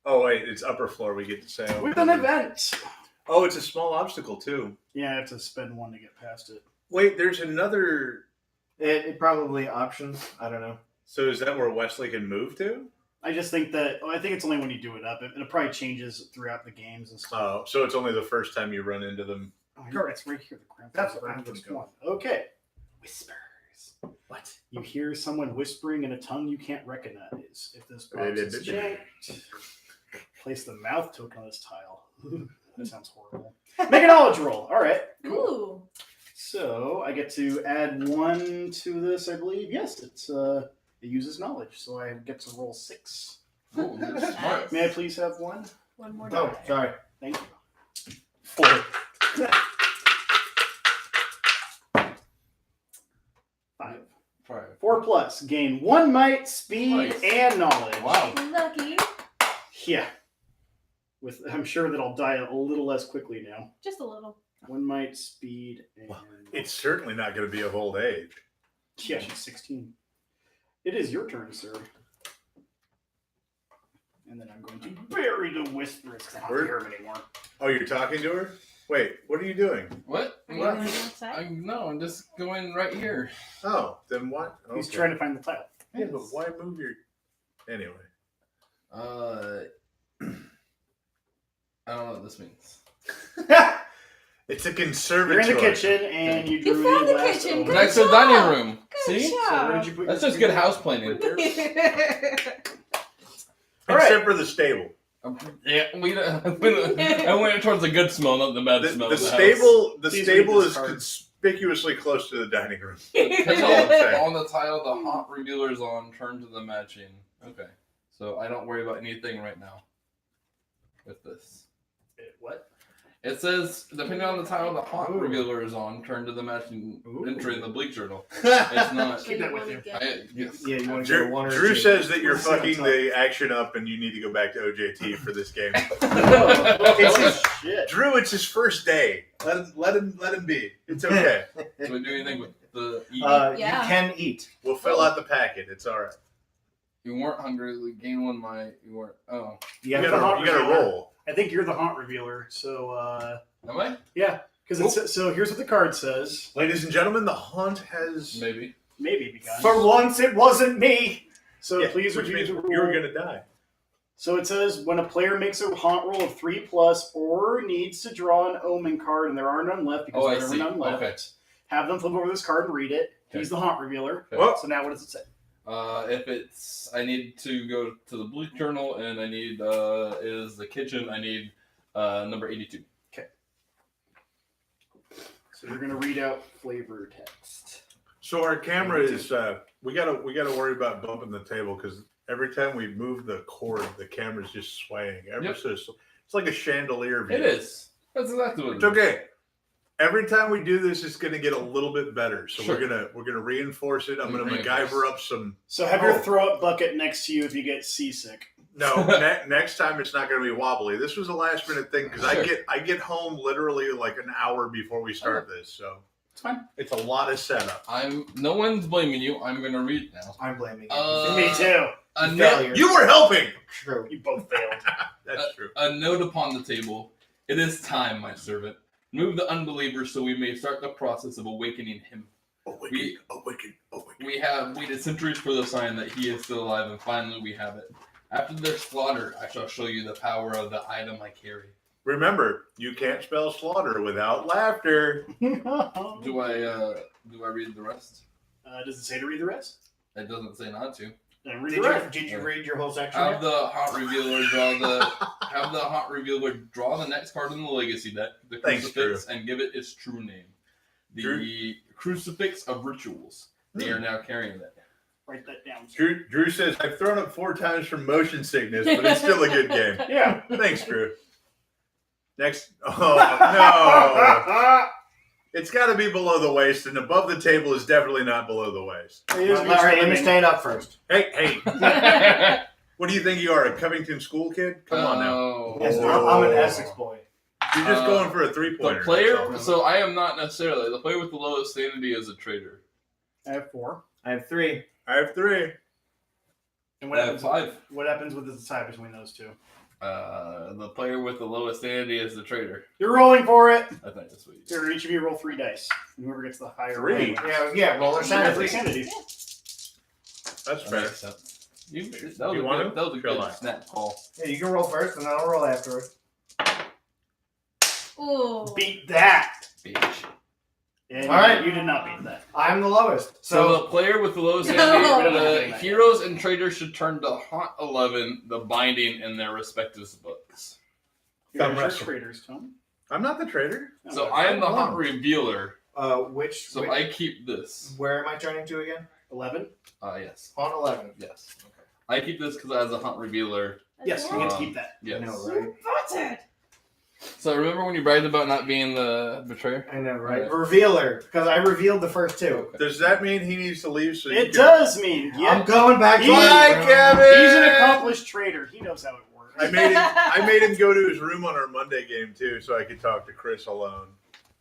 Oh wait, it's upper floor. We get to say. with an event. Oh, it's a small obstacle too. Yeah, I have to spend 1 to get past it. Wait, there's another. It probably options. I don't know. So is that where Wesley can move to? I just think that I think it's only when you do it up. It probably changes throughout the games and stuff. Oh, so it's only the first time you run into them. Oh, you're right. It's right here. The cramped That's passageway. what I'm gonna go. Okay. Whispers. What? You hear someone whispering in a tongue you can't recognize. If this box is checked, place the mouth token on this tile. That sounds horrible. Make a knowledge roll. All right. Ooh. So I get to add 1 to this, I believe. Yes, it uses knowledge, so I get to roll 6. Ooh, that's smart. May I please have 1? One more Oh, die. sorry. Thank you. 4. 5. 4 plus. Gain 1 might, speed, Nice. and knowledge. Wow. Lucky. Yeah. I'm sure that I'll die a little less quickly now. Just a little. 1 might, speed, and Well, It's certainly not going to be of old age. yeah, she's 16. It is your turn, sir. And then I'm going to bury the whispers because I don't hear them anymore. Oh, you're talking to her? Wait, what are you doing? What? Are you What? going outside? No, I'm just going right here. Oh, then what? He's Okay. trying to find the tile. Yeah, but why move your? Anyway. I don't know what this means. It's a You're conservatory. in the kitchen and you drew found the last kitchen. omen. Good Next to the job. dining room. Good See? So where job. did you put That's your just good finger? house planning. Right there? Except Alright. for the stable. Yeah, I went towards the good smell, not the bad smell. The of the stable, the Please stable read this is card. conspicuously close to the dining room. That's That's all I'm saying. on the tile, the haunt revealer's on, turn to the matching. Okay. So I don't worry about anything right now with this. What? It says, depending on the tile the haunt Ooh. revealer is on, turn to the matching Ooh. entry in the bleak journal. It's not. Keep that with you. Yes. Yeah, you want to go 1 or 2. Drew says that you're Let's see on fucking top. the action up and you need to go back to OJT for this game. It's his shit. Drew, it's his first day. Let him be. It's okay. Do we do anything with the eating? You Yeah. can eat. We'll fill out the packet. It's all right. You weren't hungry. We gain 1 might. You weren't. Oh. You the gotta haunt revealer. roll. I think you're the haunt revealer. So, Am I? yeah. Because so here's what the card says. Ladies and gentlemen, the haunt has. Maybe. Maybe begun. For once, it wasn't me. So Yeah, please which review means the rule. you're gonna die. So it says when a player makes a haunt roll of 3+ or needs to draw an omen card, and there are none left because Oh, I there are see. none left. Okay. Have them flip over this card and read it. Okay. He's the haunt revealer. Okay. Well, So now what does it say? If it's, I need to go to the bleak journal, and I need is the kitchen. I need number 82. So we're gonna read out flavor text. So our camera is we gotta worry about bumping the table because every time we move the cord, the camera's just swaying. So it's like a chandelier view. It is. That's exactly what it It's is. okay. Every time we do this, it's gonna get a little bit better. So Sure. we're gonna reinforce it. I'm gonna MacGyver up some. So have your throw up bucket next to you if you get seasick. No, next time it's not gonna be wobbly. This was a last minute thing because I get home literally like an hour before we start this. So it's fine. It's a lot of setup. No one's blaming you. I'm gonna read now. I'm blaming you. Me too. You were helping. True. You both failed. That's true. A note upon the table. It is time, my servant. Move the unbeliever so we may start the process of awakening him. Awaken. We have waited centuries for the sign that he is still alive, and finally we have it. After their slaughter, I shall show you the power of the item I carry. Remember, you can't spell slaughter without laughter. Do I read the rest? Does it say to read the rest? It doesn't say not to. Then read the rest. Did you read your whole section? Have the hot revealer draw the next card in the legacy deck, the crucifix, and give it its true name. The crucifix of rituals. They are now carrying it. Write that down. Drew says, I've thrown up 4 times from motion sickness, but it's still a good game. Yeah. Thanks, Drew. Next. Oh, no. It's got to be below the waist, and above the table is definitely not below the waist. All right, let me stand up first. Hey. What do you think you are, a Covington school kid? Come on now. Yes, I'm an Essex boy. You're just going for a 3-pointer. The player, so I am not necessarily. The player with the lowest sanity is a traitor. I have 4. I have 3. I have 3. And I have 5. What happens with the tie between those two? The player with the lowest sanity is the traitor. You're rolling for it. I think that's what you Here, each of you roll 3 dice. And whoever gets the higher 3? Yeah, roll their sanity. That's fair. That was a good snap call. Yeah, you can roll first, and I'll roll afterwards. Ooh. Beat that. Bitch. And all right, you did not beat that. I'm the lowest. So the player with the lowest sanity, the heroes and traitors should turn to Haunt 11, the binding in their respective books. You're traitors, Tom. I'm not the traitor. So I am the Haunt Revealer. Which? I keep this. Where am I turning to again? 11. Yes. On 11. Yes. Okay. I keep this because as a Hunt Revealer. Yes, you get to keep that. Yes. I know, right? Buttered. So remember when you bragged about not being the betrayer? I know, right? Revealer, because I revealed the first 2. Okay. Does that mean he needs to leave? So It does mean. Yeah. I'm going back to Kevin! He's an accomplished traitor. He knows how it works. I made him go to his room on our Monday game too, so I could talk to Chris alone.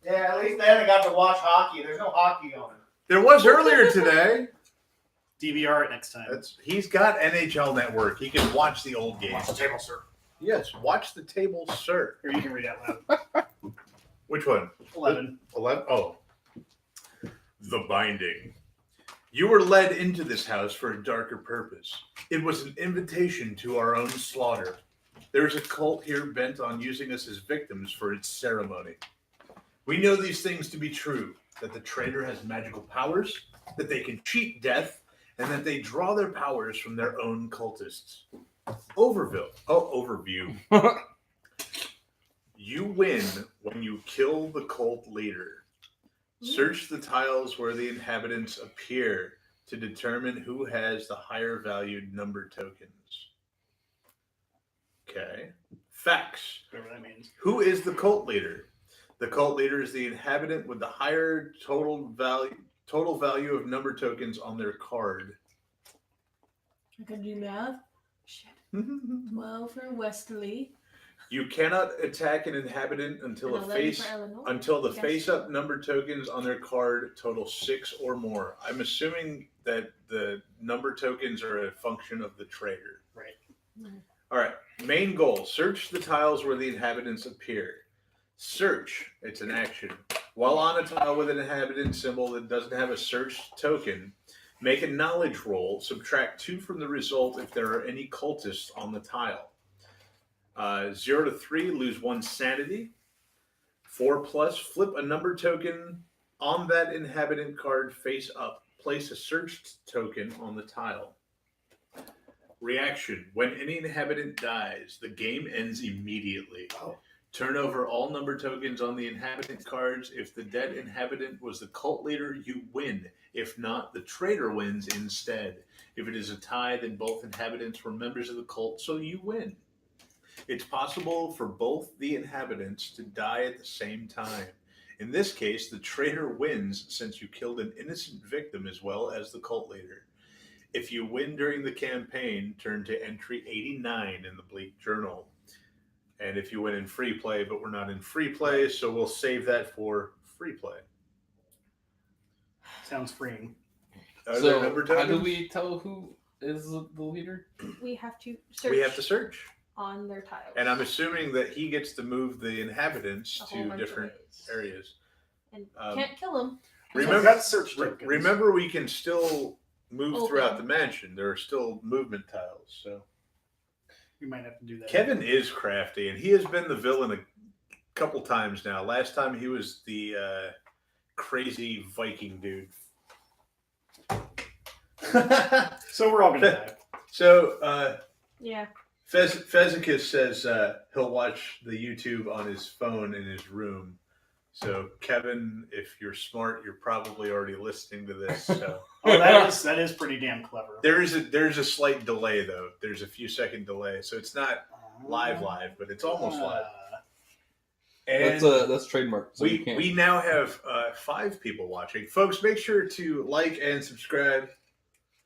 Yeah, at least then I got to watch hockey. There's no hockey on. There was earlier today. DVR it next time. He's got NHL Network. He can watch the old games. Watch the table, sir. Yes, watch the table, sir. Here, you can read out loud. Which one? 11. 11? Oh. The Binding. You were led into this house for a darker purpose. It was an invitation to our own slaughter. There is a cult here bent on using us as victims for its ceremony. We know these things to be true, that the traitor has magical powers, that they can cheat death, and that they draw their powers from their own cultists. Overview. You win when you kill the cult leader. Search the tiles where the inhabitants appear to determine who has the higher valued number tokens. Okay. Facts. Whatever that means. Who is the cult leader? The cult leader is the inhabitant with the higher total value of number tokens on their card. I can do math. Shit. 12 for Westerly. You cannot attack an inhabitant until the face-up number tokens on their card total 6 or more. I'm assuming that the number tokens are a function of the traitor. Right. All right. Main goal: search the tiles where the inhabitants appear. Search. It's an action. While on a tile with an inhabitant symbol that doesn't have a search token, make a knowledge roll. Subtract 2 from the result if there are any cultists on the tile. 0 to 3, lose 1 sanity. 4+, flip a number token on that inhabitant card face up. Place a searched token on the tile. Reaction. When any inhabitant dies, the game ends immediately. Turn over all number tokens on the inhabitant cards. If the dead inhabitant was the cult leader, you win. If not, the traitor wins instead. If it is a tie, then both inhabitants were members of the cult, so you win. It's possible for both the inhabitants to die at the same time. In this case, the traitor wins since you killed an innocent victim as well as the cult leader. If you win during the campaign, turn to entry 89 in the Bleak Journal. And if you win in free play, but we're not in free play, so we'll save that for free play. Sounds freeing. Are there So number how do tokens? we tell who is the leader? We have to search. We have to search. On their tiles. And I'm assuming that he gets to move the inhabitants A whole to bunch of different ways. areas. And can't kill them. Remember, search tokens. remember, we can still move Open. throughout the mansion. There are still movement tiles. So We might have to do that. Kevin is crafty, and he has been the villain a couple times now. Last time he was the crazy Viking dude. So we're all gonna die. So Yeah. Fezicus says he'll watch the YouTube on his phone in his room. So Kevin, if you're smart, you're probably already listening to this. So Oh, that is pretty damn clever. there's a slight delay though. There's a few second delay, so it's not live, but it's almost live. And That's trademark. So you we can't. we now have 5 people watching. Folks, make sure to like and subscribe.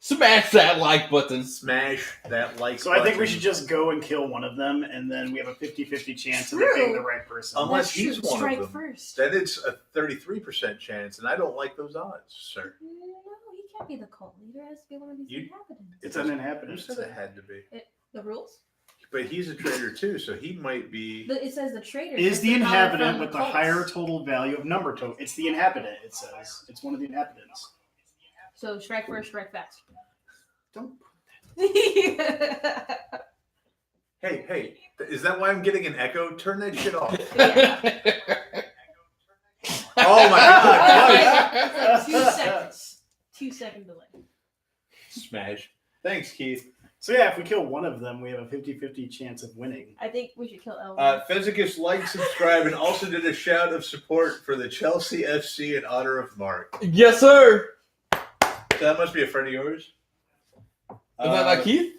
Smash that like button. Smash that like So button. I think we should just go and kill one of them, and then we have a 50-50 chance of it being the right person. Unless Let's he's shoot one of strike them. first. Then it's a 33% chance, and I don't like those odds, sir. No, he can't be the cult leader. It has to be one of these inhabitants. It's an Who inhabitant. said it had to be? The rules? But he's a traitor too, so he might be. It says the traitor. Is the That's power inhabitant from with the cults. higher total value of number token? It's the inhabitant, it says. It's one of the inhabitants. So strike first, strike fast. Don't. Hey, is that why I'm getting an echo? Turn that shit off. Oh my god! It's like 2 seconds. 2-second delay. Smash. Thanks, Keith. So yeah, if we kill one of them, we have a 50-50 chance of winning. I think we should kill Elvin. Fezicus liked, subscribed, and also did a shout of support for the Chelsea FC in honor of Mark. Yes, sir. So that must be a friend of yours. Is that not Keith?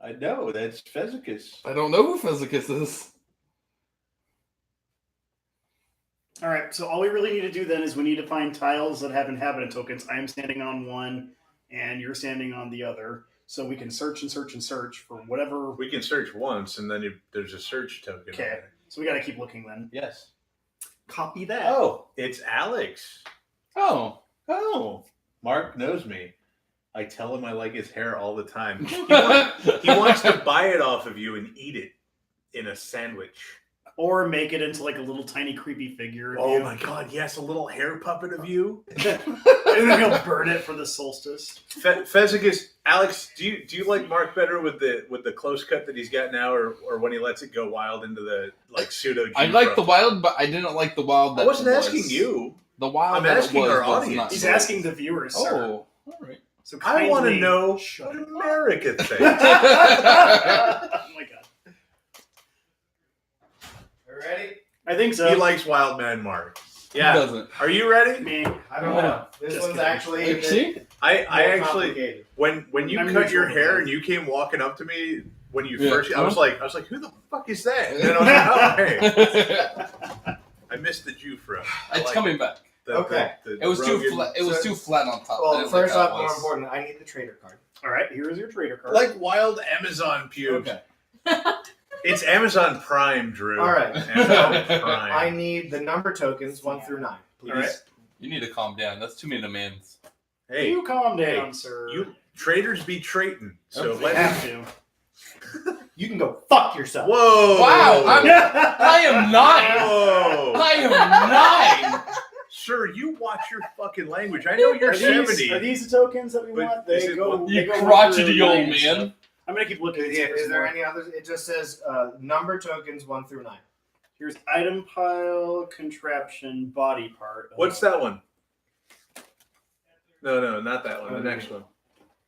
I know, that's Fezicus. I don't know who Fezicus is. All right, so all we really need to do then is we need to find tiles that have inhabitant tokens. I am standing on one, and you're standing on the other. So we can search and search and search for whatever. We can search once, and then there's a search token. Okay. on there. So we got to keep looking then. Yes. Copy that. Oh, it's Alex. Oh. Oh, Mark knows me. I tell him I like his hair all the time. He wants to buy it off of you and eat it in a sandwich. Or make it into like a little tiny creepy figure. Of Oh you. my god, yes, a little hair puppet of you. And then he'll burn it for the solstice. Fezicus, Alex, do you like Mark better with the close cut that he's got now, or when he lets it go wild into the like pseudo? I like the wild, but I didn't like the wild. That I wasn't it was. asking you. The wild. I'm that it asking was our was audience. not He's good. asking the viewers, sir. Oh, all right. So I want to kindly know shut what it. America thinks. Oh my god. Ready? I think so. He likes Wild Man Mark. Who Yeah. doesn't? Are you ready? Me. I don't know. This Just one's kidding. actually a bit See? I more actually complicated. when you I'm cut your neutral. hair and you came walking up to me when you Yeah. first, I was like, who the fuck is that? And then I was like, oh, hey, I missed the Jufro. I It's like coming back. Okay. It was too rugged- flat. It was too flat on top. I Well, didn't first like how off, it more was. important, I need the trader card. All right, here is your trader card. like wild Amazon pubes. Okay. It's Amazon Prime, Drew. All right. Amazon Prime. I need the number tokens 1 through 9, please. All right. You need to calm down. That's too many demands. Hey, You calm down, hey, sir. you traders be trading. So Okay. We let have me. to. You can go fuck yourself. Whoa! Wow, I am 9. Whoa! I am 9. Sir, you watch your fucking language. I know you're Are 70. these the tokens that we But want? is They it go. what- they You go crotchety over old nine man. stuff. I'm gonna keep looking. Is, is there any others? It just says number tokens 1 through 9. Here's item pile, contraption, body part. What's that one? No, not that one. The next one.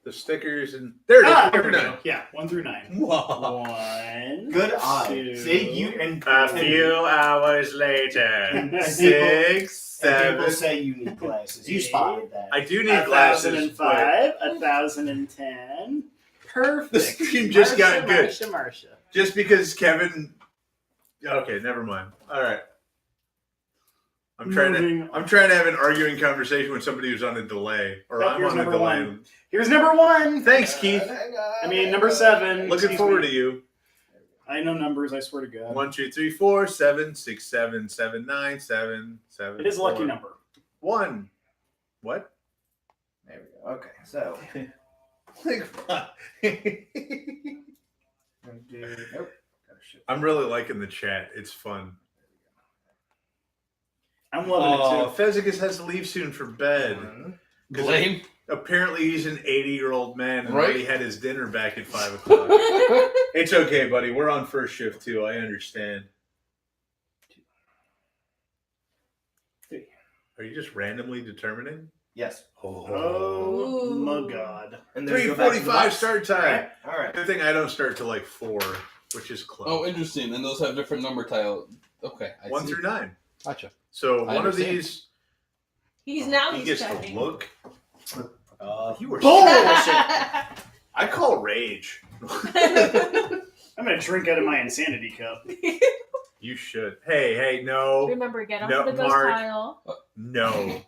the stickers, and there it is. There 1 we through go. 9. Yeah, 1 through 9. Whoa. 1. Good eye. 2. See, you and A few hours later. And 6, and people 7. say you need glasses. You spotted that. I do need glasses. 1005, 1010. Perfect. The stream just got good. Marsha. Just because Kevin. Okay, never mind. All right. I'm trying to have an arguing conversation with somebody who's on a delay, or Oh, I'm here's on a number delay. 1. Here's number 1. Thanks, Keith. I mean, number 7. Looking forward to you. I know numbers. I swear to God. 1, 2, 3, 4, 7, 6, 7, 7, 9, 7, 7. It is a lucky 4, number. 1. What? There we go. Okay, so. Nope. I'm really liking the chat. It's fun. I'm loving it too. Fezzikus has to leave soon for bed. Blame. Apparently, he's an 80-year-old man and Right. already had his dinner back at 5 o'clock. It's okay, buddy. We're on first shift, too. I understand. Are you just randomly determining? Yes. Oh Ooh. my God. And then go back to the 3:45 box. start time. All right. Good thing I don't start till like 4, which is close. Oh, interesting. And those have different number tile. Okay. I 1 see. through 9. Gotcha. So I one of understand. these, He's he gets checking. to look. You were. Bullshit. I call rage. I'm gonna drink out of my insanity cup. You should. Hey, no. Remember, get off No, the ghost Mark. tile. No.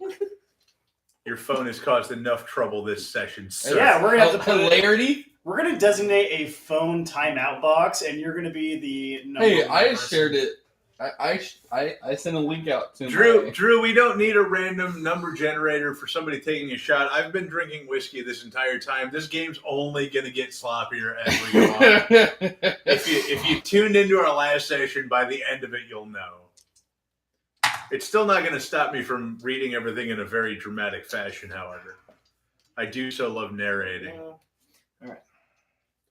Your phone has caused enough trouble this session, sir. Yeah, we're gonna have to put Hilarity. We're gonna designate a phone timeout box, and you're gonna be the number Hey, one I person. shared it. I sent a link out to Drew, we don't need a random number generator for somebody taking a shot. I've been drinking whiskey this entire time. This game's only going to get sloppier as we go on. If you tuned into our last session, by the end of it, you'll know. It's still not going to stop me from reading everything in a very dramatic fashion, however. I do so love narrating.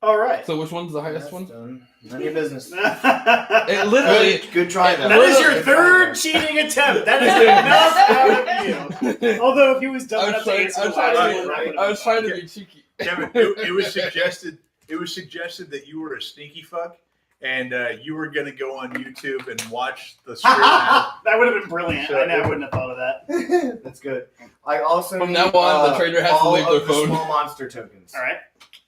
All right. So which one's the highest That's one? done. None of your business. It literally. Good try, though. That is your Good try, third though. cheating attempt. That is enough out of you. Although if he was dumb I enough was to trying, answer I the was trying last to one, be, that would've I was been trying to fine. be cheeky. Kevin, it was suggested that you were a sneaky fuck, and you were going to go on YouTube and watch the stream. That would have been brilliant. So- I wouldn't have thought of that. That's good. I also From need, now on, the trader has to all leave their of the phone. small monster tokens. All right.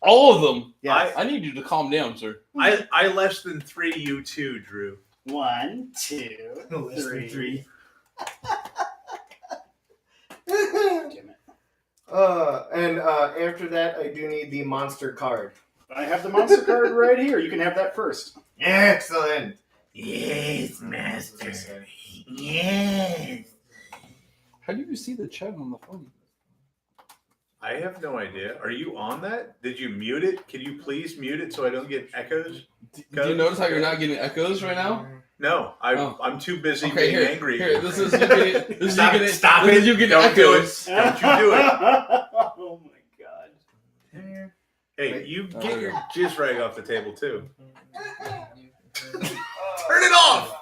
All of them. Yes. I need you to calm down, sir. I less than 3 you too, Drew. 1, 2, Less than 3. Damn it. And after that, I do need the monster card. I have the monster card right here. You can have that first. Excellent. Yes, master. Yes. How do you see the chat on the phone? I have no idea. Are you on that? Did you mute it? Can you please mute it so I don't get echoes? Do you notice how you're not getting echoes right now? No, Oh. I'm too busy Okay, being angry. Here, this is you getting. This Stop is it, you getting. stop this it. is you getting Don't do echoes. it. Don't you do it. Oh my God. Hey, you Oh, get your yeah. jizz rag off the table too. Turn it off!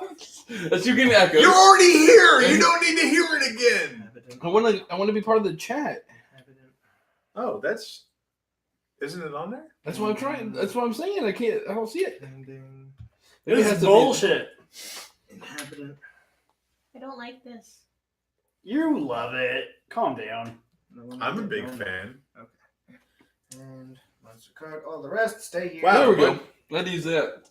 That's you getting echoes. You're already here. You don't need to hear it again. I want to be part of the chat. Oh, isn't it on there? That's what I'm trying. That's what I'm saying. I don't see it. This has is to be- bullshit. Inhabitant. I don't like this. You love it. Calm down. I'm a big fan. And monster card. All the rest stay here. Wow. There we go. Let's use that.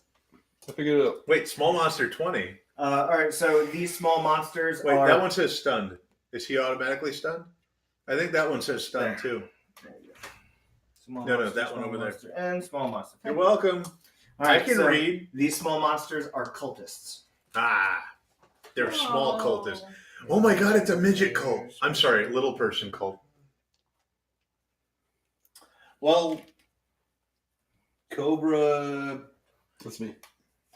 I figured it out. Wait, Small Monster 20. All right, so these small monsters Wait, are. that one says stunned. Is he automatically stunned? I think that one says stunned too. There you go. Small No, monster, that one small over there. monster, and small monster. You're welcome. All right, I can so read. These small monsters are cultists. Ah, they're small Oh. cultists. Oh my god, it's a midget cult. I'm sorry, little person cult. Well, Cobra. That's me.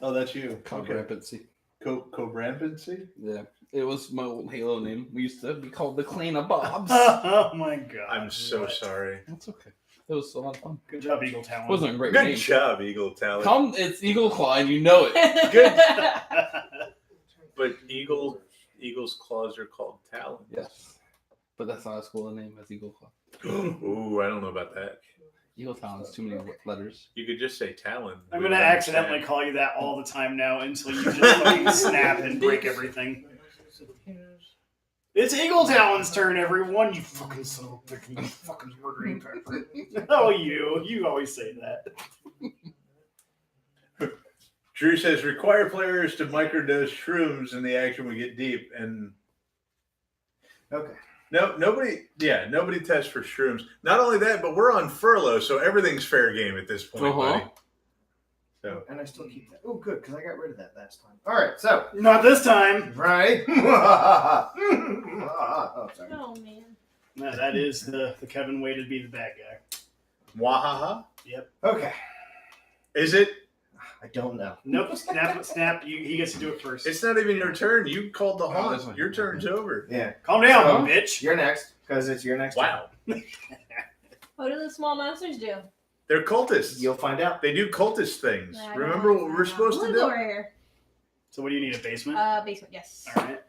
Oh, that's you. Competency. Cobrampancy? Yeah. It was my old Halo name. We used to be called the Clan of Bobs. Oh my God. I'm so sorry. That's okay. It was a lot of fun. Good job, Eagle It Talon. wasn't a great Good name. job, Eagle Talent. It's Eagle Claw, and you know it. Good. But Eagle's claws are called talons. Yes. But that's not as cool a name as Eagle Claw. Ooh, I don't know about that. Eagle Talon's too many letters. You could just say Talon. I'm going to accidentally call you that all the time now until you just fucking snap and break everything. It's Eagle Talon's turn, everyone. You fucking son of a bitch. You fucking murdering pepper. Oh, you always say that. Drew says, require players to microdose shrooms in the action we get deep. And Okay. no, nobody tests for shrooms. Not only that, but we're on furlough, so everything's fair game at this point, buddy. So. And I still keep that. Oh, good, because I got rid of that last time. All right, so. Not this time. Right. Oh, sorry. Oh man. No, that is the Kevin way to be the bad guy. Wahaha? Yep. Okay. Is it? I don't know. Nope. Snap. He gets to do it first. It's not even your turn. You called the haunt. this one. Your turn's over. Yeah. Calm down, So, bitch. You're next, because it's your next Wow. What do the small monsters do? They're cultists. turn. You'll find out. They do cultist things. Nah, I Remember don't what know. we're supposed to We'll do? go right here. So what do you need, a basement? Basement, yes. All right.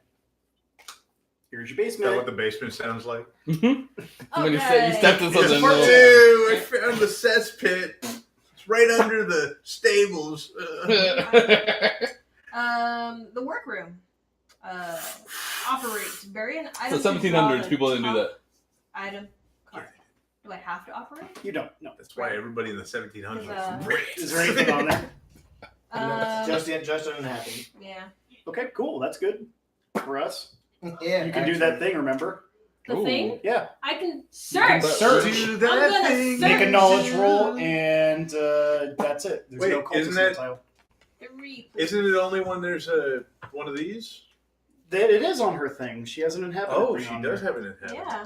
Here's your Is that what basement. the basement sounds like? When you Okay. stepped in something. Part two, I found the cesspit. It's right under the stables. The workroom. Operates. Bury an So item. 1700s, people didn't do that. Item card. Do I have to operate? You don't. No. That's why everybody in the 1700s was Is there anything on there? Just unhappy. Yeah. Okay, cool. That's good for us. Yeah. You can do that thing, remember? The Ooh. thing? Yeah. I can search. Search. Do I'm that gonna thing. search. Make a knowledge roll, and that's it. There's Wait, no cultists isn't in the that- title. 3. Isn't it only when there's one of these? It is on her thing. She has an inhabitant. Oh, thing she on does there. have an inhabitant. Yeah.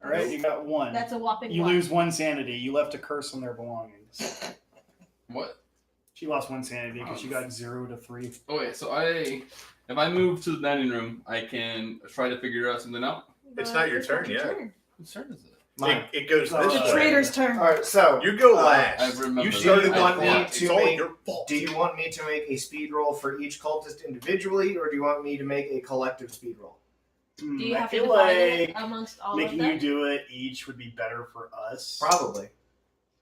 All right, you got one. That's a whopping You one. lose one sanity. You left a curse on their belongings. What? She lost one sanity because she got 0 to 3. Oh wait, so if I move to the dining room, I can try to figure out something out. It's not your turn yet. Whose turn is it? Mine. It goes The this way. Trader's turn. All right, so You go Uh, last. I remember You that. started Do you the want me clock. to It's all make- your fault. do you want me to make a speed roll for each cultist individually, or do you want me to make a collective speed roll? Do you I have to feel divide like it amongst all making of them? you do it each would be better for us. Probably.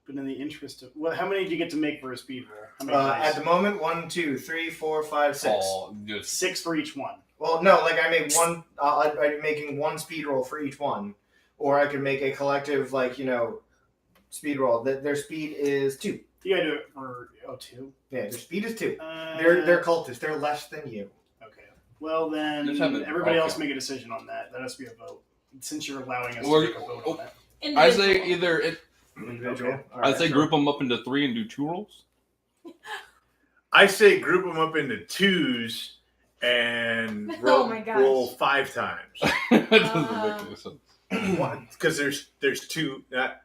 But in the interest of how many do you get to make for a speed roll? How many At dice? the moment, 1, 2, 3, 4, 5, 6. Oh, just 6 for each one. Well, no, like I made one. I'm making one speed roll for each one, or I could make a collective, speed roll. Their speed is 2. You gotta do it for 2. Yeah, their speed is 2. They're cultists. They're less than you. Okay. Well then, Just have it- everybody else okay. make a decision on that. That has to be a vote. Since you're allowing us Or- to make a vote on that. I say Individual. either it. Individual. Okay. All I right, say so- group them up into 3 and do 2 rolls. I say group them up into 2s and Oh roll, my gosh. roll 5 times. That doesn't make any sense. Because there's 2, not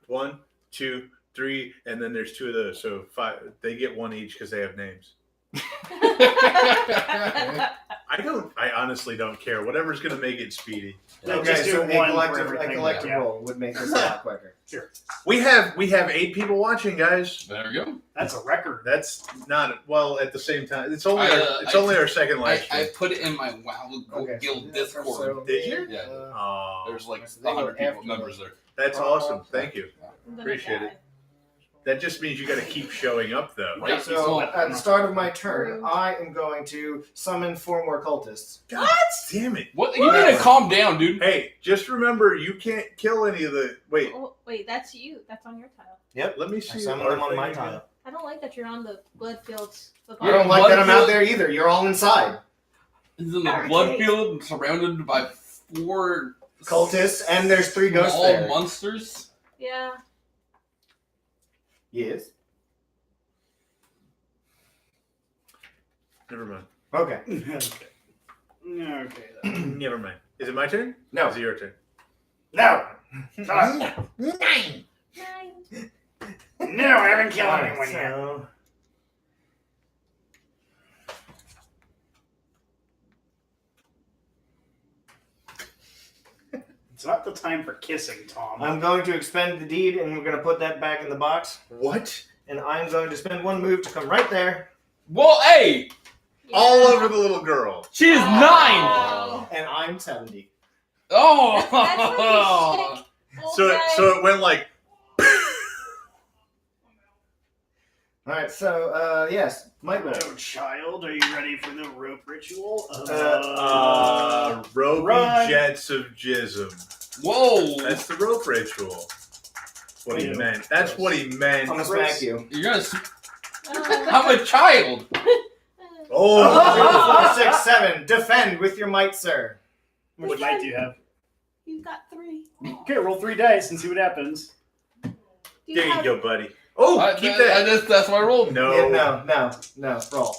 1, 2, 3, and then there's 2 of those. So 5. They get 1 each because they have names. I honestly don't care. Whatever's going to make it speedy. Yeah, Okay, just do so one a for collective everything. Yeah. roll would make this a lot quicker. We have 8 people watching, guys. There we go. That's a record. That's not well. At the same time, it's only I only our second live I stream. put it in my WoW Guild Discord. So Did you? Yeah. Oh, There's like So they go 100 people after members there. that's awesome. Thank you. I'm gonna Appreciate die. it. That just means you got to keep showing up, though. Right. So at the start of my turn, Rude. I am going to summon 4 more cultists. God damn it! What? You need to calm down, dude. Hey, just remember, you can't kill any of the. Wait, Oh, wait, that's you. That's on your tile. let me I see. summon our them on thing my again. tile. I don't like that you're on the blood fields. Look I don't on- like Blood that I'm out field- there either. You're all inside. He's in the Alright. blood field, surrounded by 4 Cultists, and there's 3 ghosts small there. monsters. Yeah. Yes. Never mind. Okay. Okay. Okay. Then. Never mind. Is it my turn? No. Is it your turn? No. No, I haven't killed Alright, anyone yet. so It's not the time for kissing, Tom. I'm going to expend the deed, and we're going to put that back in the box. What? And I'm going to spend 1 move to come right there. Well, hey, All Yeah. over the little girl. she is 9. Oh. And I'm 70. Oh, That's like a shtick. So Okay. it went like All right, so yes, Michael. Oh, child, are you ready for the rope ritual? Ropey Run. jets of jism. Whoa! That's the rope ritual. What he Wait, meant. That's what he meant. I'm gonna smack you. You're gonna. I'm a child. Oh! 2, 4, 6, 7. Defend with your might, sir. What might do you have? You got 3. Okay, roll 3 dice and see what happens. There you go, buddy. Oh, keep that. That's my roll. No. Yeah, no. Roll.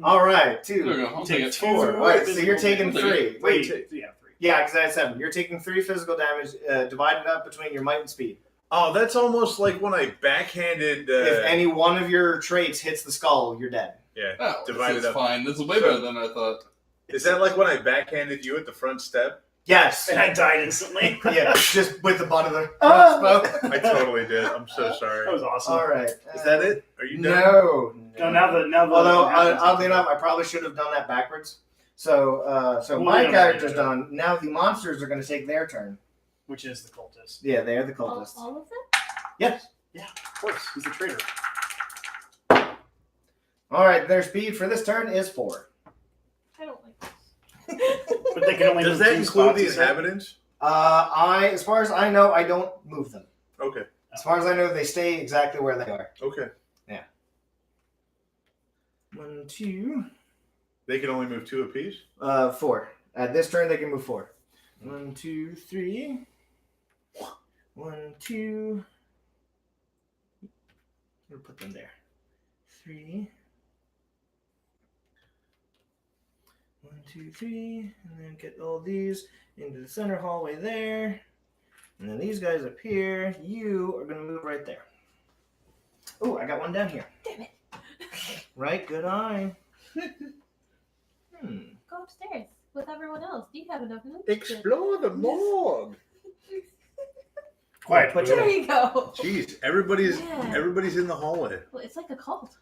All right, There we 2, go. I'll take it. 4. Wait, so you're taking physical 3. Wait, Yeah, 3. yeah, because I had 7. You're taking 3 physical damage, divided up between your might and speed. Oh, that's almost like when I backhanded. If any one of your traits hits the skull, you're dead. Yeah, Oh, divided this is up. fine. This is way better than I thought. Is that like when I backhanded you at the front step? Yes. And I died instantly. Yeah, just with the butt of the crossbow. I totally did. I'm so sorry. That was awesome. All right. Is that it? Are you done? No. No, now the Although, oddly enough, I probably should have done that backwards. So Well, my yeah, character's yeah. done. Now the monsters are going to take their turn. which is the cultist. Yeah, they are the All cultists. of them? Yes. Yeah, of course. He's the traitor. All right, their speed for this turn is 4. I don't like this. But they can only Does move that 2 include spots, the you said? inhabitants? As far as I know, I don't move them. Okay. As far as I know, they stay exactly where they are. Okay. 1, 2, They can only move 2 apiece? 4. At this turn, they can move 4. 1, 2, 3. 1, 2. We'll put them there. 3. 1, 2, 3. And then get all these into the center hallway there. And then these guys up here. You are going to move right there. Oh, I got one down here. Damn it. Right, good eye. Go upstairs with everyone else. You have enough moves. Explore the morgue. Quiet. Put There you go. Jeez, everybody's Yeah. in the hallway. Well, it's like a cult.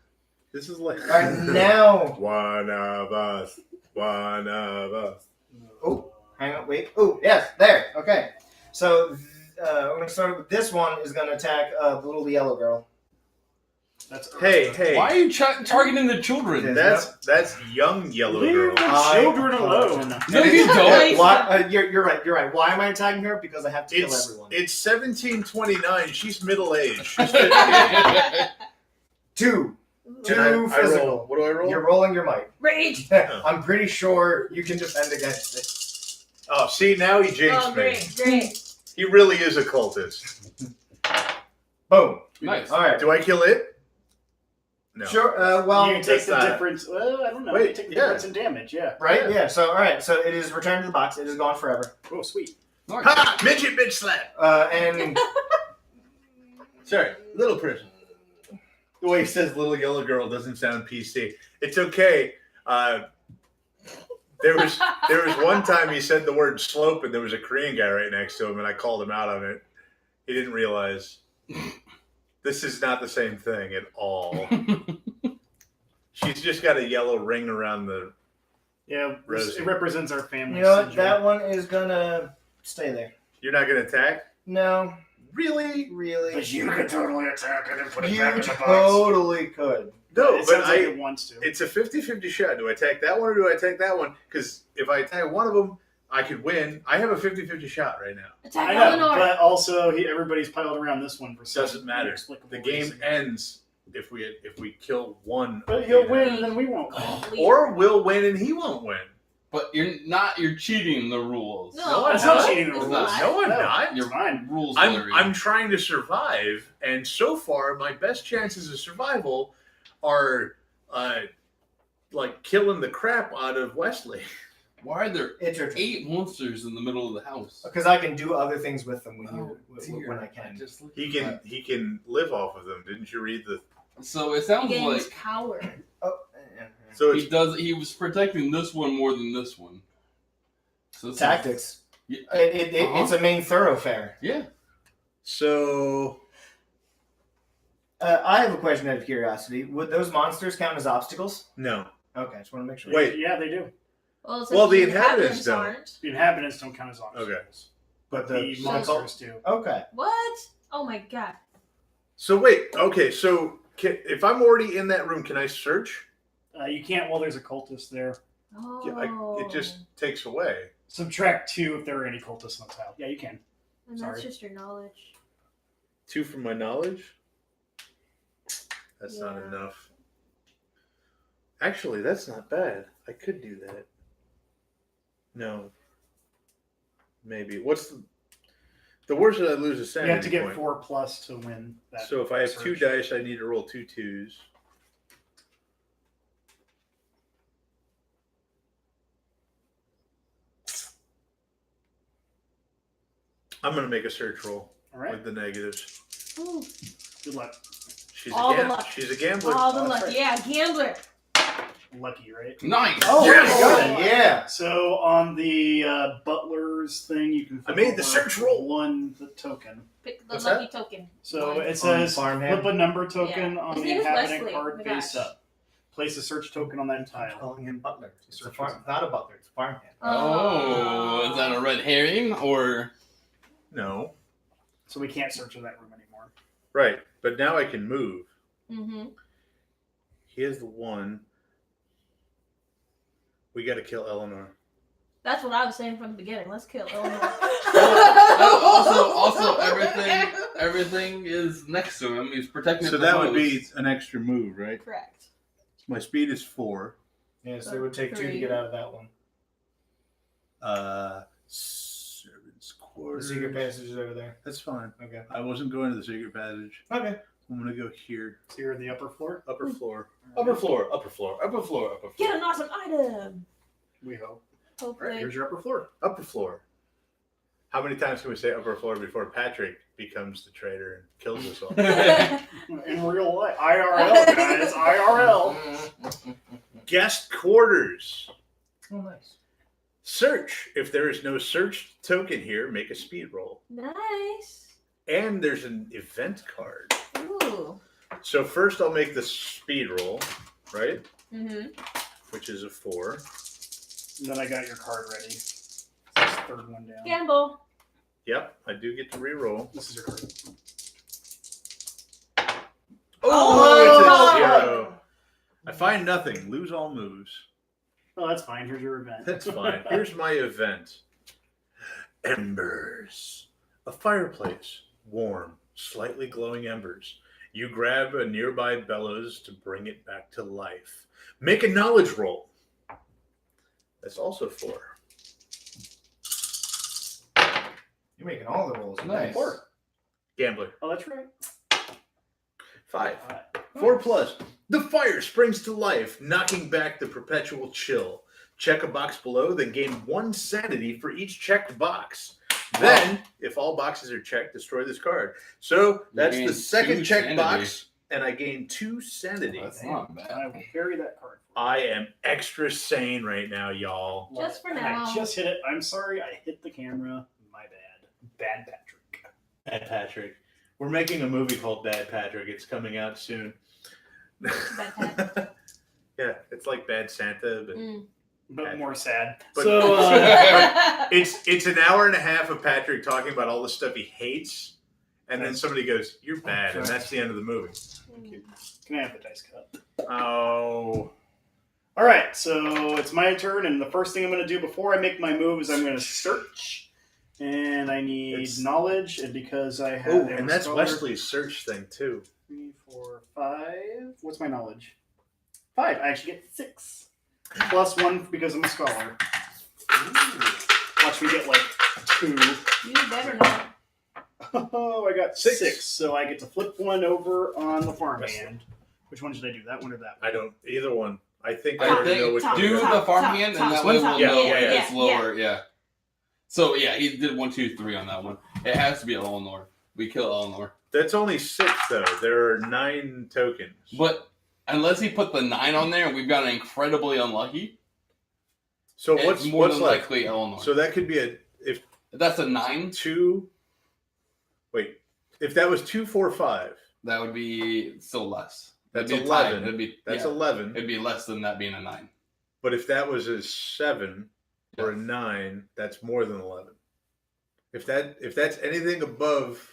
This is like All right, now. one of us. One of us. Oh, hang on, wait. Oh, yes, there. Okay. So we're going to start with this one is going to attack the little yellow girl. That's Hey. Why are you targeting the children? That's young yellow Leave girl. the children alone. No, you don't. Why, you're right. Why am I attacking her? Because I have to kill everyone. It's 1729. She's middle aged. 2 And I physical. roll. What do I roll? You're rolling your might. Rage. I'm pretty sure you can defend against it. Oh, see, now he jinxed Oh, me. great. He really is a cultist. Boom. Nice. All right. Do I kill it? No. Sure. Well, you take that's the not- difference. Well, I don't know. Wait, you take the yeah. difference in damage. Yeah. Right? Yeah. So, all right. So it is returned to the box. It is gone forever. Oh, sweet. Nice. Ha! Midget bitch slap. And Sorry, little person. The way he says "little yellow girl" doesn't sound PC. It's okay. There was one time he said the word slope, and there was a Korean guy right next to him, and I called him out on it. He didn't realize this is not the same thing at all. She's just got a yellow ring around the. Yeah, Rosie. it represents our family. you know what? syndrome. That one is gonna stay there. You're not going to attack? No, Really? really. But you could totally attack it and put it You back in the box. totally could. No, It but sounds like it wants to. it's a 50-50 shot. Do I attack that one or do I attack that one? Because if I attack one of them, I could win. I have a 50-50 shot right now. Attack I know, Eleanor. but also everybody's piled around this one for some Doesn't matter. inexplicable The game reason. ends if we kill one. But he'll win, and then we won't win. Or we'll win and he won't win. But you're cheating the rules. No, I'm That's not. not cheating the It's rules. not. No, I'm No. not. Your Fine. rules I'm vary. trying to survive, and so far my best chances of survival are like killing the crap out of Wesley. Why are there It's your 8 monsters in the middle of the house? Because I can do other things with them when Dear, I can. just looked He at can live off of them. Didn't you read the? that. So it sounds Game's like power. So he was protecting this one more than this one. So it's Tactics. Yeah. It's a main thoroughfare. Yeah. So I have a question out of curiosity. Would those monsters count as obstacles? no. Okay, just want to make sure. Wait. Yeah, they do. Well, Well, the inhabitants don't. aren't. The inhabitants don't count as obstacles. Okay. But The monsters do. Okay. What? Oh my god. So wait. Okay. So If I'm already in that room, can I search? You can't while there's a cultist there. Oh. Yeah, it just takes away. Subtract 2 if there are any cultists on the tile. Yeah, you can. And Sorry. that's just your knowledge. 2 from my knowledge? That's not Yeah. enough. Actually, that's not bad. I could do that. No. Maybe. What's the worst that I lose a sanity You have to get point. 4 plus to win that. So if I have 2 search. dice, I need to roll 2 2s. I'm going to make a search roll All right. with the negatives. Ooh. Good luck. She's All the a luck. She's a gambler. All the Oh, luck. that's right. Yeah, gambler. Lucky, right? Nice. Oh, Yes! got it. Yeah. So on the butler's thing, you can I made the search roll. 1 the token. Pick the What's lucky token. So One. it says farmhand? flip a number token Yeah. on His the name is inhabitant Wesley. card Oh my face gosh. up. Place a search token on that I'm tile. calling him Butler. It's a farm, not a butler. It's a farmhand. Oh, is that a red herring or? No. So we can't search in that room anymore. Right. But now I can move. Mm-hmm. He has the 1. We got to kill Eleanor. That's what I was saying from the beginning. Let's kill Eleanor. Also, everything is next to him. He's protecting. So it that the would be most. an extra move, right? Correct. My speed is 4. Yeah, so it would take 2 to 3. get out of that one. Servant's The quarters. secret passage is over there. That's fine. Okay. I wasn't going to the secret passage. Okay. I'm going to go here. So you're in the upper floor? Upper floor. Upper floor, upper floor, upper floor, upper floor. Get an awesome item. We hope. All Hopefully. right, Here's your upper floor. Upper floor. How many times can we say upper floor before Patrick becomes the traitor and kills us all? In real life. IRL, guys. IRL. Guest quarters. Oh, nice. Search. If there is no search token here, make a speed roll. Nice. And there's an event card. Ooh. So first I'll make the speed roll, right? Mm-hmm. Which is a 4. And then I got your card ready. That's the third one down. Gamble. Yep, I do get to re-roll. This is your card. Oh, it's a Oh! 0. I find nothing. Lose all moves. Oh, that's fine. Here's your event. That's fine. Here's my event. Embers. A fireplace. Warm, slightly glowing embers. You grab a nearby bellows to bring it back to life. Make a knowledge roll. That's also 4. You're making all the rolls. Nice. 4. Gambler. Oh, that's right. 5. All right. 4 plus. The fire springs to life, knocking back the perpetual chill. Check a box below, then gain 1 sanity for each checked box. Then, if all boxes are checked, destroy this card. So that's gain the second 2 check sanity. box, and I gain 2 sanity. That's not bad. I will carry that card. I am extra sane right now, y'all. Just for And now. I just hit it. I'm sorry. I hit the camera. My bad. Bad Patrick. Bad Patrick. We're making a movie called Bad Patrick. It's coming out soon. Bad Yeah, it's like Bad Santa, but But Patrick. more sad. But- So, it's an hour and a half of Patrick talking about all the stuff he hates, and then somebody goes, "You're bad," and that's the end of the movie. can I have the dice cut? Oh, All right, so it's my turn, and the first thing I'm going to do before I make my move is I'm going to search, and I need It's- knowledge, and because I have, oh, I'm and a that's scholar, Wesley's search thing too. 3, 4, 5. What's my knowledge? 5. I actually get 6 plus 1 because I'm a scholar. Watch me get like 2. You better not. Oh, I got 6. 6, so I get to flip 1 over on the farmhand. Which one should I do? That one or that one? I don't either one. I think I I already know think which top, one. do it is. the farmhand, and that way we'll Yeah, know yeah, yeah. it's lower. Yeah. So yeah, he did 1, 2, 3 on that one. It has to be Eleanor. We kill Eleanor. That's only 6 though. There are 9 tokens. But unless he put the 9 on there, we've got incredibly unlucky. So It's what's more than left? likely Eleanor. So that could be if If that's a 9, 2. Wait, if that was 2, 4, 5. that would be still less. That's That'd be a tie. 11. It'd be, That's yeah, 11. It'd be less than that being a 9. But if that was a 7 or a 9, that's more than 11. If that's anything above,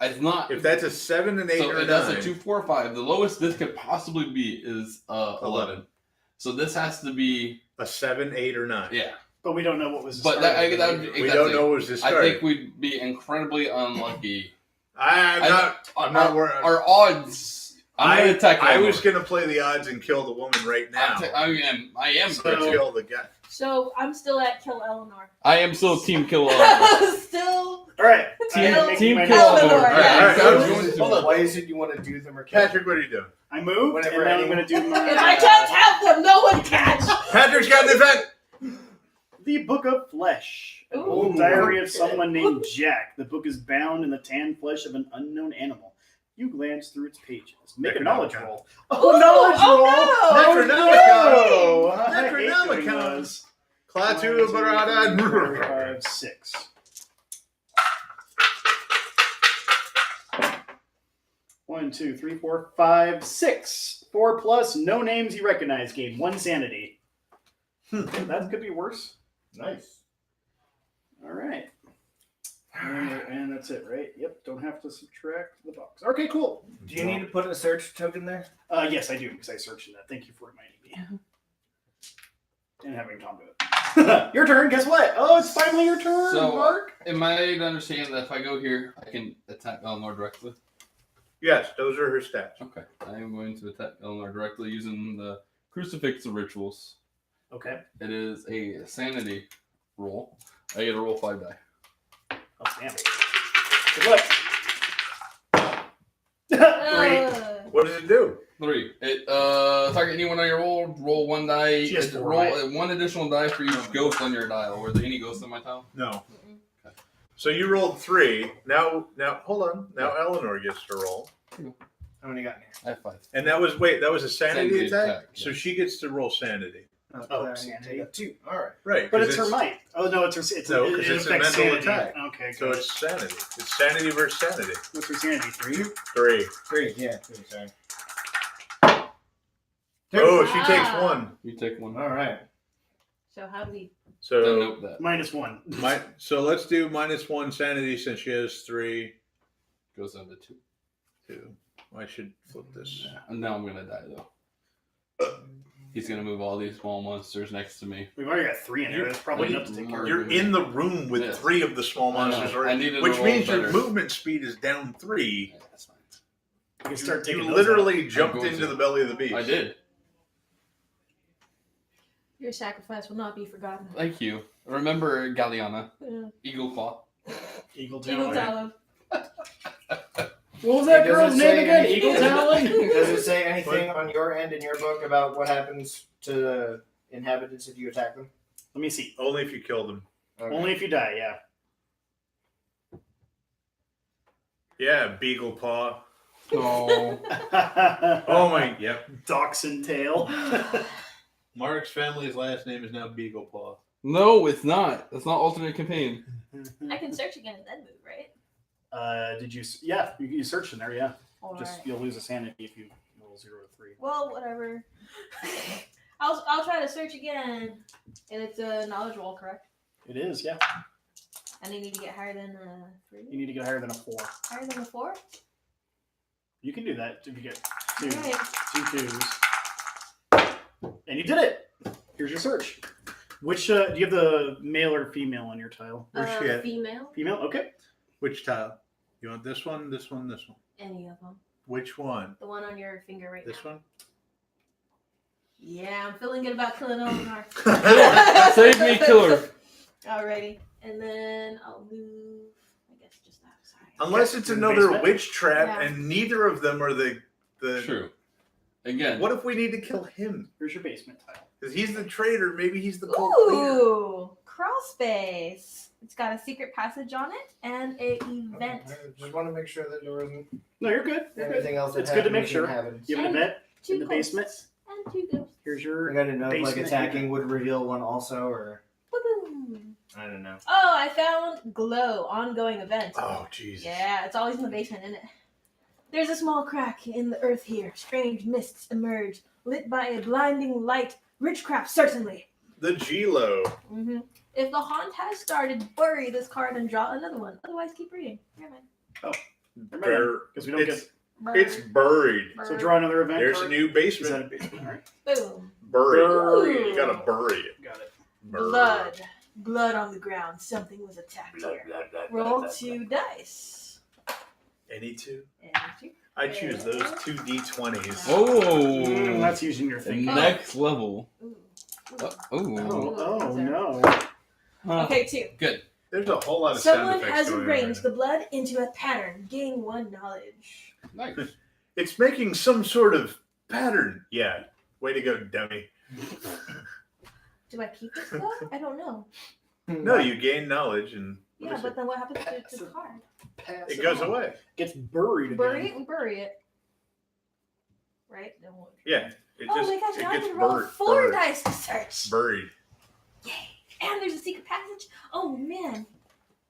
It's not. If that's a 7, an 8, so or a 9. That's a 2, 4, 5. The lowest this could possibly be is 11. So this has to be a 7, 8, or 9. Yeah. But we don't know what was. But we don't know what was the start. I think we'd be incredibly unlucky. I'm not worried. Our odds. I'm gonna attack. I was gonna play the odds and kill the woman right now. I am so, kill the guy. So I'm still at kill Eleanor. I am still team kill Eleanor. Still. All right. Team kill Eleanor. Eleanor. Hold on. Why is it you want to do them or kill Patrick, what are you doing? I moved, and now I'm going to do my... If I can't have them, no one can. Patrick's got an event. The Book of Flesh. An Ooh. old diary of someone named Jack. The book is bound in the tan flesh of an unknown animal. You glance through its pages. Make a knowledge roll. Oh, knowledge roll! no! Necronomicon. Klaatu Barada. 5, 6. One, 2, 3, 4, 5, 6. 4 plus, no names you recognize. Gain 1 sanity. That could be worse. Nice. All right. And that's it, right? Yep, don't have to subtract the box. Okay, cool. Do you need to put a search token there? Yes, I do, because I searched in that. Thank you for reminding me. And having Tom do it. Your turn, guess what? Oh, it's finally your turn, So, Mark. am I to understand that if I go here, I can attack Eleanor directly? Yes, those are her stats. Okay. I am going to attack Eleanor directly using the Crucifix of Rituals. Okay. It is a sanity roll. I get to roll 5 die. Outstanding. Good luck. 3. What does it do? 3. It target anyone on your roll 1 die. She has 4, roll right? 1 additional die for each ghost on your dial. Were there any ghosts on my tile? No. Okay. So you rolled 3. Now hold on. Now Eleanor gets to roll. How many got in here? I have 5. And that was a sanity Sanity attack? attack, So yes. she gets to roll sanity. Oh, sanity. Got 2. All right. Right. But it's her might. Oh, no, it's her. No, because it's a mental sanity. attack. Okay, So good. it's sanity. It's sanity versus sanity. What's her sanity? 3? 3. 3. Yeah. 2. Sorry. Oh, she takes Ah. 1. You take 1. All right. So how do we? So note that. -1. so let's do -1 sanity since she has 3. Goes down to 2. 2. I should flip this. Yeah. And now I'm going to die, though. He's going to move all these small monsters next to me. We've already got 3 in here. That's probably enough to take care of. You're in the room with Yes. 3 of the small monsters, I already, needed to which roll means your better. movement speed is down 3. Yeah, that's fine. You can start taking You those literally jumped going into to. the belly of the beast. I did. Your sacrifice will not be forgotten. Thank you. Remember Galliana, Yeah. Eagle Claw. Eagle Eagle Talon. Talon. What was that It doesn't girl's say name again? anything. Eagle Talon? Does it say anything on your end in your book about what happens to the inhabitants if you attack them? Let me see. Only if you kill them. Okay. Only if you die, yeah. Yeah, Beagle Paw. Oh. Oh my, yep. Dachshund tail. Mark's family's last name is now Beagle Paw. No, it's not. That's not alternate campaign. I can search again and then move, right? Did you? Yeah, you search in there. Yeah, All just right. you'll lose a sanity if you roll 0 to 3. Well, whatever. I'll try to search again, and it's a knowledge roll, correct? It is, yeah. And I need to get higher than a 3. You need to get higher than a 4. Higher than a 4. You can do that if you get 2, Alright. 2 2s. And you did it. Here's your search. Which do you have the male or female on your tile? Where's she at? Female. Female. Okay. Which tile? You want this one, this one, this one? Any of them. Which one? The one on your finger right This now. one? Yeah, I'm feeling good about killing Eleanor. Save me, killer. Alrighty. And then I'll move, I guess, just that side. Unless it's In the another basement? witch trap, Yeah. and neither of them are the. True. Again. What if we need to kill him? Here's your basement tile. Because he's the traitor. Maybe he's the cult leader. Ooh, crawl space. It's got a secret passage on it and a event. I just want to make sure that there wasn't No, you're good. You're good. anything else that It's good to happened make with sure. inhabitants. You have an And event Two in the ghosts. basement. And 2 ghosts. Here's I your. got to know if like Basement attacking would reveal one also, or Boom. I don't know. Oh, I found glow, ongoing event. Oh, Jesus. Yeah, it's always in the basement, isn't it? There's a small crack in the earth here. Strange mists emerge, lit by a blinding light. Witchcraft, certainly. The G-Lo. Mm-hmm. If the haunt has started, bury this card and draw another one. Otherwise, keep reading. Never mind. Because we don't It's, get. it's buried. So draw another event. There's card. a new Is that a basement. basement? All right. Boom. Buried. Buried. You gotta bury it. Got it. Bury. Blood. Blood on the ground. Something was attacked here. Roll 2 dice. Any two? And 2. I choose those 2 D20s. Oh, That's using your thing. next level. Ooh. Oh no. Huh. Okay, 2. Good. There's a whole lot of sound Someone effects has going on arranged right the blood into a pattern. Gain 1 knowledge. Nice. now. It's making some sort of pattern. Yeah. Way to go, dummy. Do I keep this though? I don't know. No, you gain knowledge and Yeah, but then what happens to the card? Pass it goes on. away. Gets buried again. Bury it? We bury it. Right? Then we'll- Yeah. It Oh just my gosh, it now I gets can roll buried. 4 dice to search. Buried. Yay! And there's a secret passage. Oh man.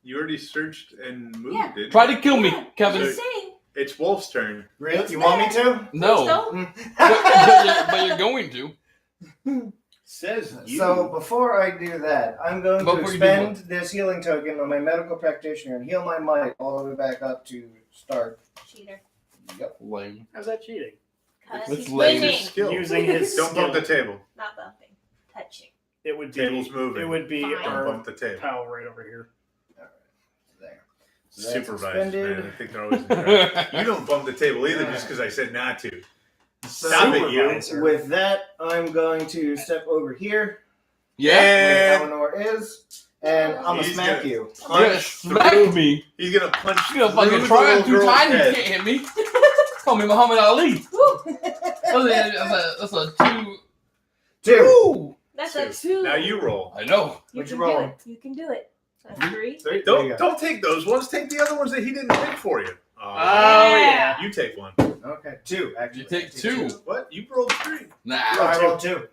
You already searched and moved, Yeah. didn't Try you? to kill me, Yeah, Kevin. Just saying. It's Wolf's turn. Really? You want me to? No, Don't. but you're going to. Says you. So before I do that, I'm going to Before you do expend this healing token on my medical practitioner and heal my might all the way back up to start. Cheater. Yep. Lame. How's that cheating? Cause That's he's lame. winning. Skill. Using his Don't bump the skill. table. Not bumping. Touching. It would be. Table's moving. It would be Fine. Don't our bump the table. pal right over here. There. So that's Supervised, expended. man. I think they're always in charge. You don't bump the table either just because I said not to. So Stop it, you. Supervisor. with that, I'm going to step over here Yeah. where And Eleanor is, and I'm gonna He's smack gonna- you. You're gonna smack me. he's gonna punch You're gonna fucking through try the it little 2 girl's times. You head. can't hit me. Call me Muhammad Ali. Woo! That's a 2. 2. Ooh. That's a 2. Now you roll. I know. You What'd can you do roll? it. You can do it. That's 3. 3. Don't take those ones. Take the other ones that he didn't pick for you. Oh yeah. You take one. Okay, 2 actually. You take 2. What? You rolled 3. Nah. No, I rolled 2.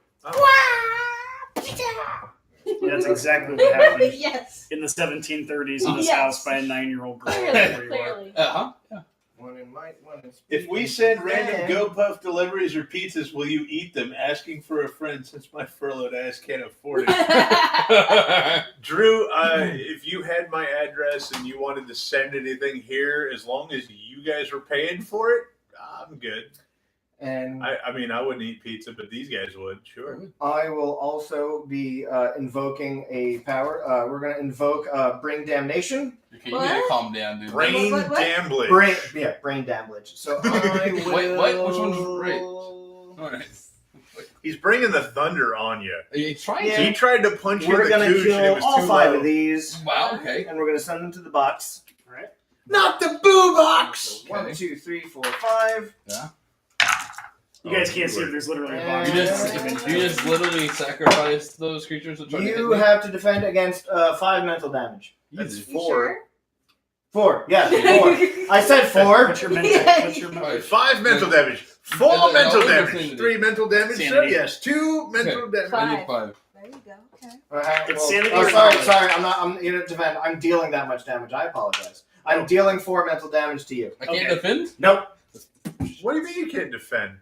That's exactly what happened Yes. in the 1730s in this Yes. house by a 9-year-old girl. Clearly. Wherever you are. Clearly. Uh-huh. Yeah. 1 in might, 1 in speed. If we send random And- Go Puff deliveries or pizzas, will you eat them? Asking for a friend since my furloughed ass can't afford it. Drew, if you had my address and you wanted to send anything here, as long as you guys were paying for it, I'm good. And I mean, I wouldn't eat pizza, but these guys would, sure. I will also be invoking a power. We're going to invoke Bring Damnation. Okay, you need to calm down, dude. Brain What? damage. Brain damage. So I will... Wait, what? Which one's right? Alright. He's bringing the thunder on you. Are you trying Yeah. to? He tried to punch you We're in the going to cooch and it kill was all too 5 low. of these, Wow, okay. and we're going to send them to the box. All right. Not the boo box! 1, 2, 3, 4, 5. You guys can't see it. There's literally a box. You just literally sacrificed those creatures to try to hit You me? have to defend against 5 mental damage. That's Easy. 4. 4. Yeah, 4. I said 4. What's your mental? Yeah. What's your mental? Alright. 5 mental damage. 4 No, mental no, damage. insanity. 3 mental damage. So Sanity. yes, 2 mental damage. I need 5. There you go. Okay. It's sanity Oh, or sorry, knowledge? sorry. I'm you know, defend. I'm dealing that much damage. I apologize. I'm dealing 4 mental damage to you. I can't Okay. defend? Nope. What do you mean you can't defend?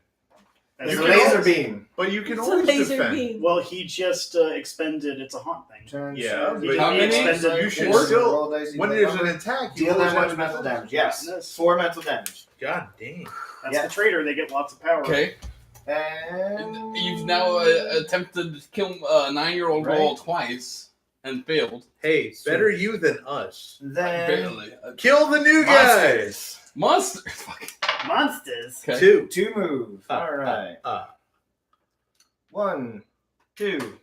That's It's a You right. can laser beam. But you can It's a always laser defend. beam. Well, he just expended. It's a haunt thing. Turn, Yeah, turn, but How many? expended? You should Roll still, dice, when equal there's an number. attack, you Deal always that have much mental damage. Yes. Yes. 4 mental damage. God damn. That's Yeah. the traitor. They get lots of power. Okay. And You've now attempted to kill a 9-year-old girl Right. twice and failed. Hey, better you than us. then Barely. Kill the new guy. monsters. Monster. Fuck. Monsters. Okay. 2. 2 move. All right. 1, 2.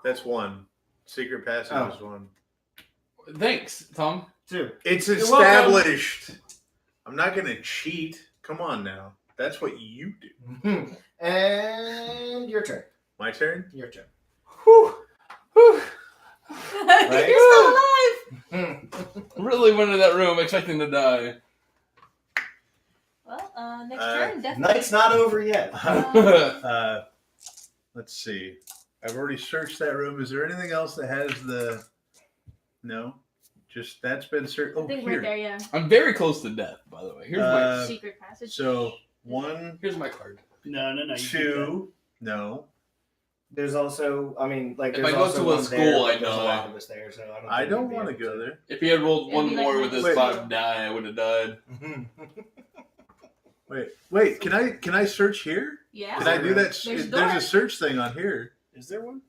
That's 1. Secret passage Oh. is 1. Thanks, Tom. 2. It's welcome. established. I'm not going to cheat. Come on now. That's what you do. And your turn. My turn? Your turn. Whew. Whew. You're still alive. Really went into that room expecting to die. Well, next turn, definitely. Night's not over yet. Let's see. I've already searched that room. Is there anything else that has the... No? Just that's been searched. I Oh, think here. right there, yeah. I'm very close to death, by the way. Here's Secret passage. So 1, here's my card. No. You keep 2, no, There's also, I mean, like, If there's I go also to a one school, there, I but there's a die. lot of us there, so I think don't we'd be want to able go there. If he had rolled It'd one be like more with minus his two. 5 die, I would have died. Wait. Can I search here? Yeah. Can I do that? There's a There's door. a search thing on here. Is there one?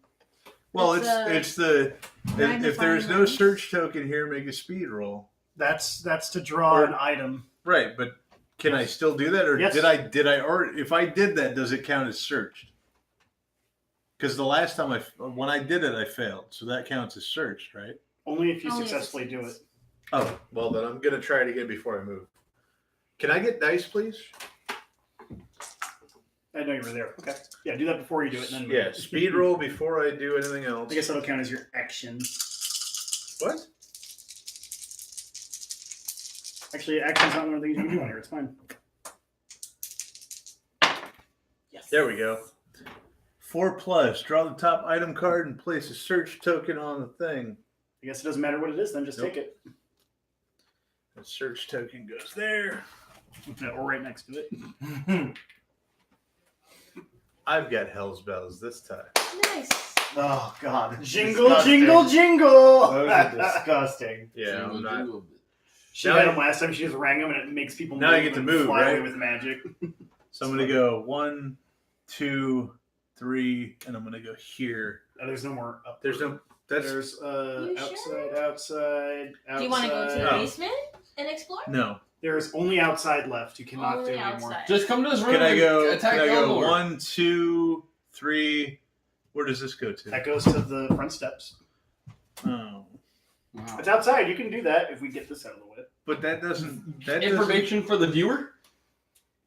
Well, It's, it's the if there's no magnifying search token here, make a speed roll. That's to draw an item. Right, but can I still do that, or Yes. did I, or if I did that, does it count as searched? Because the last time when I did it, I failed, so that counts as searched, right? Only if you Only if successfully it's do it. Oh, well then I'm gonna try it again before I move. Can I get dice, please? I know you were there. Okay. Yeah, do that before you do it, and then move. Yeah, speed roll before I do anything else. I guess that'll count as your action. What? Actually, action's not one of the things you can do on here. It's fine. Yes. There we go. 4+. Draw the top item card and place a search token on the thing. I guess it doesn't matter what it is, then just take it. The search token goes there. Or right next to it. I've got Hell's Bells this time. Nice. Oh, God. Jingle, Disgusting. jingle, jingle! Those are disgusting. Yeah, I'm not. She had them last time. She just rang them, and it makes people Now move I get to and move, fly away right? with magic. So I'm going to go 1, 2, 3, and I'm going to go here. There's no more up. There's no. That's There's You outside, sure? outside. Do you want to go to the Oh. basement and explore? no. There's only outside left. You cannot Only do anymore. outside. Just come to this room Can I and go? attack Can I go Eleanor. 1, 2, 3? Where does this go to? That goes to the front steps. Oh, Wow. It's outside. You can do that if we get this out of the way. but that doesn't. That doesn't. Information for the viewer?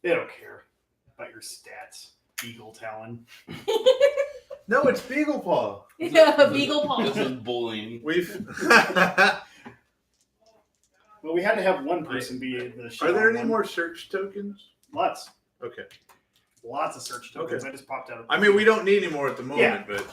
They don't care about your stats. Eagle Talon. No, it's Beagle Paw. Yeah, Beagle Paw. This is bullying. We've. Well, we had to have one person be the. Are there any one. more search tokens? Lots. Okay. Lots of search tokens. Okay. I just popped out. I mean, we don't need any more at the moment, Yeah. but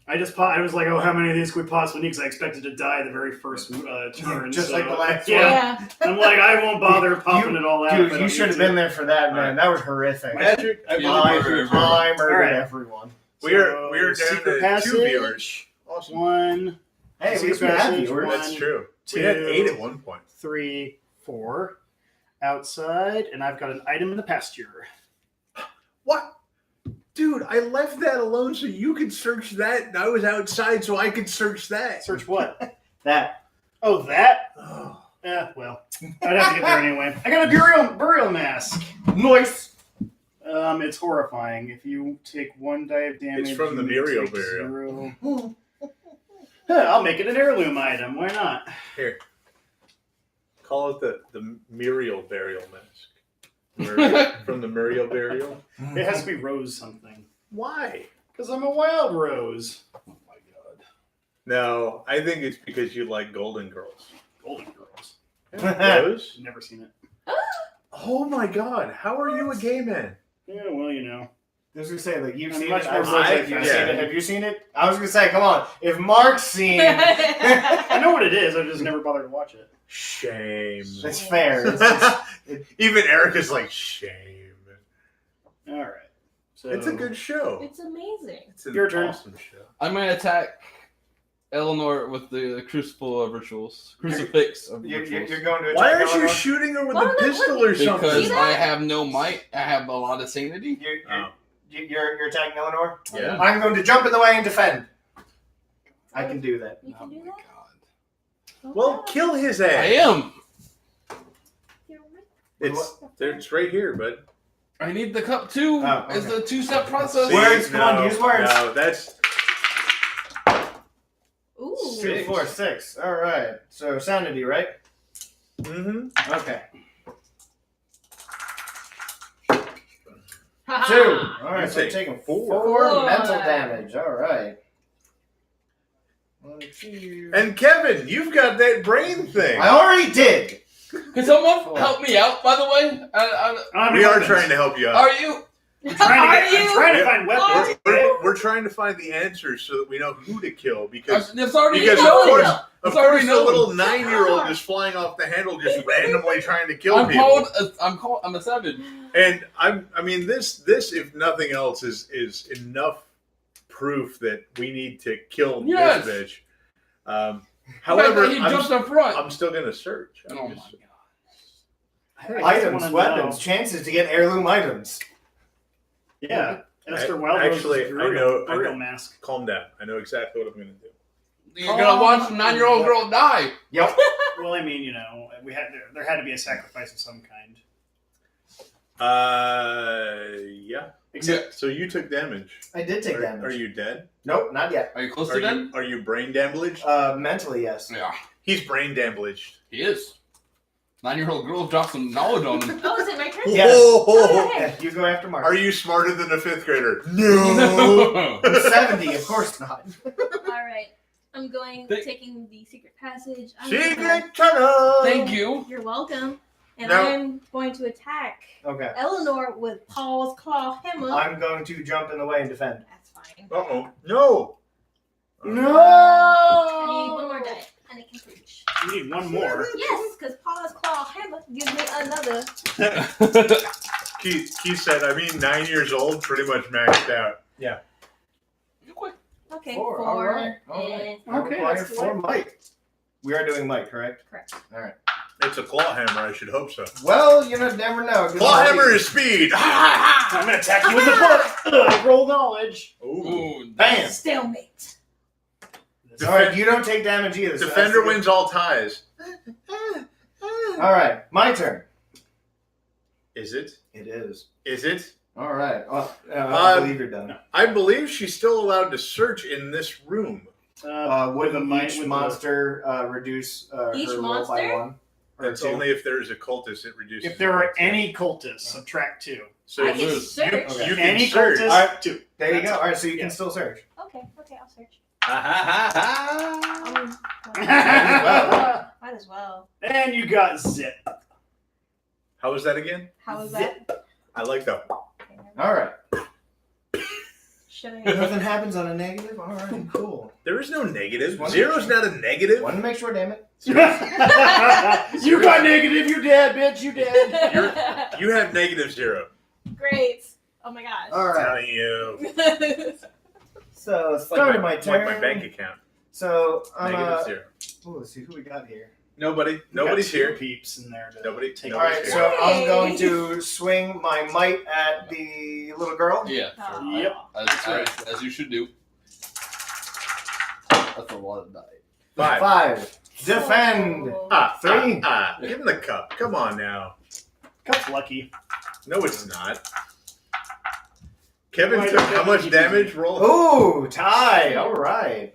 I was like, oh, how many of these could we possibly need? Because I expected to die the very first turn. Just so, like the last yeah. Yeah. I'm like, I won't bother popping it all out. if I Dude, don't you should need have to. been there for that, man. That was horrific. Patrick, I Yeah. I murder everyone. murdered Alright. everyone. we're down secret to passage. 2 viewers. Awesome. One, Hey, at Secret least we have passage, viewers. one. That's true. We two, had 8 at one point. 3, 4. Outside, and I've got an item in the pasture. What? Dude, I left that alone so you could search that, and I was outside so I could search that. Search what? That. Oh, that? Oh. Yeah, well, I'd have to get there anyway. I got a burial mask. Noise. It's horrifying. If you take 1 die of damage, It's from the you Muriel take burial. 0. I'll make it an heirloom item. Why not? Here. Call it the Muriel burial mask. From the Muriel burial. It has to be rose something. Why? Because I'm a wild rose. Oh my god. No, I think it's because you like Golden Girls. Golden girls. Rose? Never seen it. Oh my god, how are you a gay man? Yeah, well, you know. I was gonna say, like, you've I'm seen much it. more Have you yeah. seen it? Have you seen it? I was gonna say, come on. If Mark's seen, I know what it is. I've just never bothered to watch it. Shame. it's fair. It's Even Erica's like, shame. All right. So It's a good show. It's amazing. It's an Your turn. awesome show. I'm going to attack Eleanor with the crucible of rituals. Crucifix of you're rituals. going to. Why attack aren't you Eleanor? shooting her with Well, a look, pistol or something? Because See I that? have no might. I have a lot of sanity. You're attacking Eleanor. Yeah. I'm going to jump in the way and defend. I can do that. You Oh can do my that? god. Well, kill his I ass. am. You're right. It's right here, bud. I need the cup too. Oh, okay. It's a 2-step process. Words, come on, use words. No, that's Ooh. 2, 4, 6. All right. So sanity, right? mm-hmm. Okay. Ha-ha. 2. All right. You So I'm take taking 4. 4 mental damage. All right. 1, 2. And Kevin, you've got that brain thing. I already did. Can someone help me out, by the way? I don't have We any are weapons. trying to help you out. Are you? I'm trying to Are you? find weapons. We're we're trying to find the answers so that we know who to kill because It's already because known. of It's already course the known. little 9-year-old is flying off the handle just randomly trying to kill I'm people. I'm a savage. And I mean this if nothing else is enough proof that we need to kill Yes. this bitch. However, he jumped up front. I'm still gonna search. Oh my god. Items, weapons, chances to get heirloom items. Yeah. Esther I Wildrose's know. burial mask. Calm down. I know exactly what I'm gonna do. You're gonna watch a 9-year-old girl die. Yep. Well, I mean, there had to be a sacrifice of some kind. Yeah. Except So you took damage. I did take damage. Are you dead? Nope, not yet. Are you close to dead? Are you brain damaged? Mentally, yes. Yeah, He's brain damaged. he is. 9-year-old girl dropped some knowledge on him. Oh, is it my turn? Yes. Oh, Yeah, you go after Mark. Are you smarter than a 5th grader? No. I'm 70, of course not. All right. I'm taking the secret passage. Secret tunnel. Thank you. You're welcome. And No. I'm going to attack Okay. Eleanor with Paul's claw hammer. I'm going to jump in the way and defend. That's fine. Uh-oh. No. No! I need one more die. And it can reach. you need one more. Yes, because Paul's claw hammer gives me another. Keith said, 9 years old, pretty much maxed out. Okay, Four, 4. all right, all right. And I Okay, require that's 4 might. We are doing might, correct? Correct. All right. It's a claw hammer, I should hope so. Well, you never know. Claw hammer is speed. I'm gonna attack you with the butt. Roll knowledge. Ooh. Ooh, Bam! Stalemate. All right, you don't take damage either. so Defender that's wins all ties. All right, my turn. Is it? It is. Is it? All right. Well, I believe you're done. I believe she's still allowed to search in this room. Wouldn't might each with monster reduce Each her roll monster? by 1? Or It's 2? only if there's a cultist it reduces. If there are it by 2. any cultists, subtract 2. So I can you, search. Okay. you can Any search. cultist, All right. 2. There you go. All right, so you Yeah. can still search. Okay, I'll search. ha. Well. Might as well. And you got zip. How was that again? How was that? I like that. Okay, never mind. All right. Should I? Nothing happens on a negative. All right, cool. There is no negative. Just wanted Zero's to- not a negative. Wanted to make sure, damn it. You got negative. You dead, bitch. You dead. You have negative 0. Great. Oh my gosh. All right. Telling you. So It's start of my like turn. my bank account. So Negative 0. let's see who we got here. Nobody. You got Nobody's 2 here. peeps in there. To Nobody- Take All right, Nobody's so here. I'm going to swing my might at the little girl. Yeah. Oh. Yep. As you should do. That's a lot of die. 5. 5. Defend. Oh. 3. Give him the cup. Come on now. Cup's lucky. No, it's not. Kevin Why took don't how much you- damage? Roll. Ooh, tie. All right.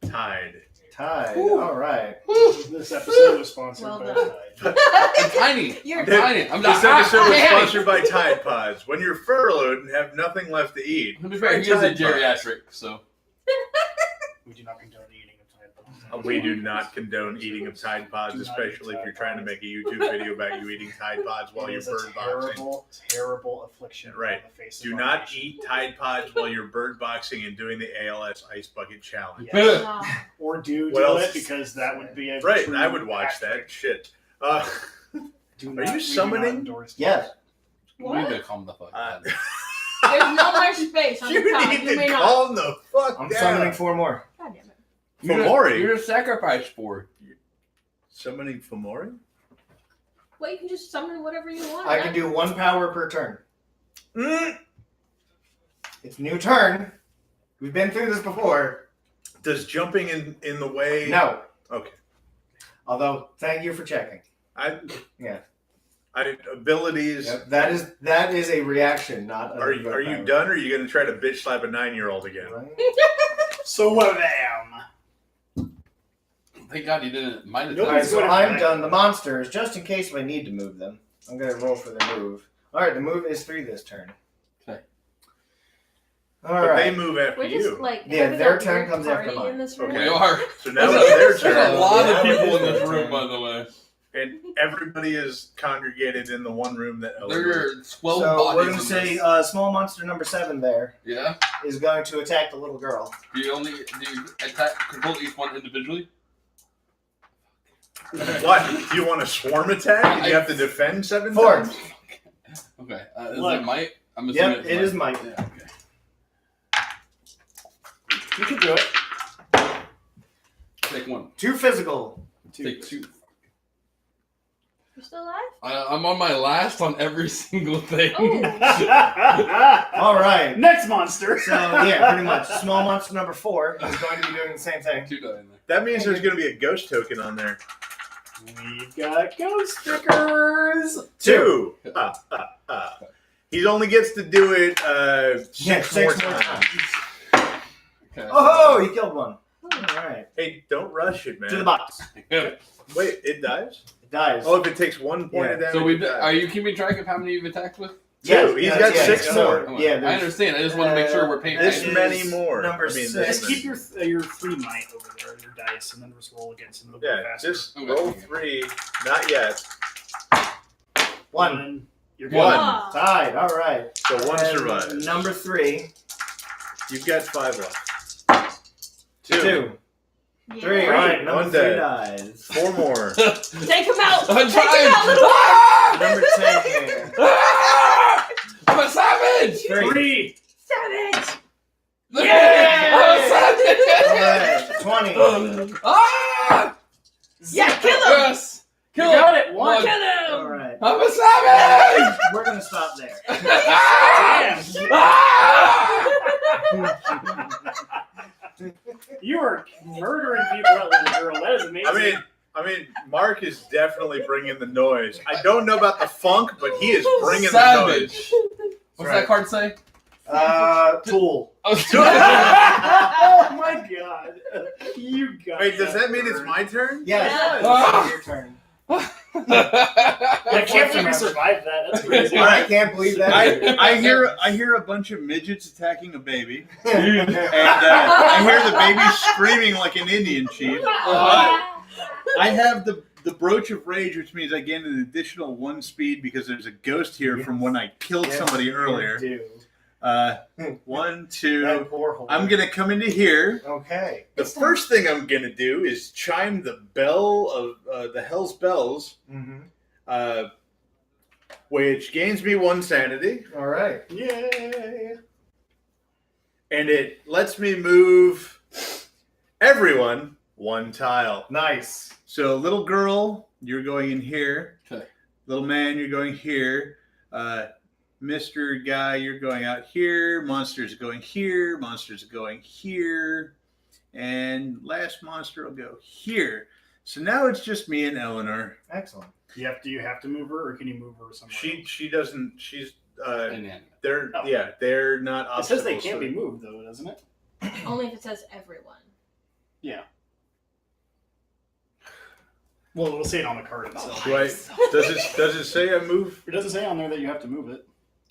Tied. Tied. Ooh. All right. This episode was sponsored Well by done. Tide. I'm tiny. You're I'm tiny. I'm This not. episode was Hey, sponsored by Tide Pods. When you're furloughed and have nothing left to eat, To be fair, he is a Tide Pods. geriatric, so. We do not condone eating of Tide Pods. We do not condone eating of Tide Pods, Do not especially eat if you're Tide trying to Pods. make a YouTube video about you eating Tide Pods while It you're is a bird boxing. terrible, terrible affliction. Right. On the face Do of our not nation. eat Tide Pods while you're bird boxing and doing the ALS Ice Bucket Challenge. Yes. Oh. Or do What else? it because that would be a Right, true I would watch hat that. trick. Shit. Do Are not- you we do not summoning? endorse Yes. We need to What? calm the fuck Uh, down. There's no more space on you the top. need You may to not. calm the fuck I'm down. summoning 4 more. God damn it. Fomori. You're a sacrifice for. Summoning Fomori? Well, you can just summon whatever you want. I can do 1 power per turn. Mm. It's new turn. We've been through this before. Does jumping in the way? No. Okay. Although, thank you for checking. Yeah. Abilities. Yep, that is a reaction, not a Are you power. done, or are you going to try to bitch slap a 9-year-old again? Right? So what am? Thank God you didn't mind it. Nope. All right, so Good. I'm done. The monsters, just in case if I need to move them, I'm going to roll for the move. All right, the move is 3 this turn. Okay. All But right. they move after We're just you. like Yeah, having their a turn weird comes after party mine. in this room. Okay. We are. So now it's their There's turn. a lot of Yeah, people it in is this their room, turn. by the way. and everybody is congregated in the one room that There are 12 So bodies. we're going to in say this. small monster number 7 there Yeah. is going to attack the little girl. Do you control each one individually? What? Do you want a swarm attack? And you have to defend 7 4. times? Okay. Is Look. it might? I'm assuming Yep, it is might. Yeah, okay. You can do it. Take 1. 2 physical. Take 2. You're still alive? I'm on my last on every single thing. Oh. All right. Next monster. So, yeah, pretty much. Small monster number 4 is going to be doing the same thing. 2 die in there. That means there's going to be a ghost token on there. We've got ghost stickers. 2. He only gets to do it 6 more times. Okay. Oh, he killed one. All right. Hey, don't rush it, man. To the box. Good. Wait, it dies? It dies. Oh, if it takes 1 point of damage. So it dies. are you keeping track of how many you've attacked with? Yes, He's yes, got yes, 6 yes. more. Oh, Yeah, I there's- understand. I just want to make sure we're paying This That attention. is many more. number I mean, 6. Just this keep your 3 might over there, your dice, and then just roll against them. Yeah, faster. just roll 3. Not yet. 1. You're One. good. Ah. Tied. All right. So 1 And survives. Number 3. You've got 5 left. 2. 2. Yeah. 3. All right. Number One 3 dead. dies. 4 more. Take him out! I'm Take trying. him out, little boy! Number 10 here. Ah! I'm a savage! 3. Savage! Yeah! I'm a savage! All right. 20. Ah! Yeah, kill him! Yes! You Kill got him! it. One. Kill All him! right. I'm a savage! We're going to stop there. Ah! Damn. Ah! You are murdering people, that little girl. That is amazing. I mean, Mark is definitely bringing the noise. I don't know about the funk, but he is bringing the noise. Savage! What's Right. that card say? Tool. Oh my god. You got Wait, does that mean it's my turn? Yes. Ah. It's your turn. I can't believe we survived that. That's crazy. I can't believe that. I hear a bunch of midgets attacking a baby, and I hear the baby screaming like an Indian chief. I have the brooch of rage, which means I gain an additional 1 speed because there's a ghost here from when I killed somebody earlier. 1, 2. That poor hole. I'm gonna come into here. Okay. The first thing I'm gonna do is chime the bell of the Hell's Bells, Mm-hmm. which gains me 1 sanity, All right. Yay. and it lets me move everyone 1 tile. Nice. So, little girl, you're going in here. Okay. Little man, you're going here. Mr. Guy, you're going out here. Monster's going here. Monster's going here. And last monster will go here. So now it's just me and Eleanor. Excellent. Do you have to move her, or can you move her somewhere? She doesn't. She's Inanimate. they're Oh. they're not. It says they obstacles, can't so- be moved, though, doesn't it? Only if it says everyone. Yeah. Well, it'll say it on the card itself. Right? Does it say I move? It doesn't say on there that you have to move it.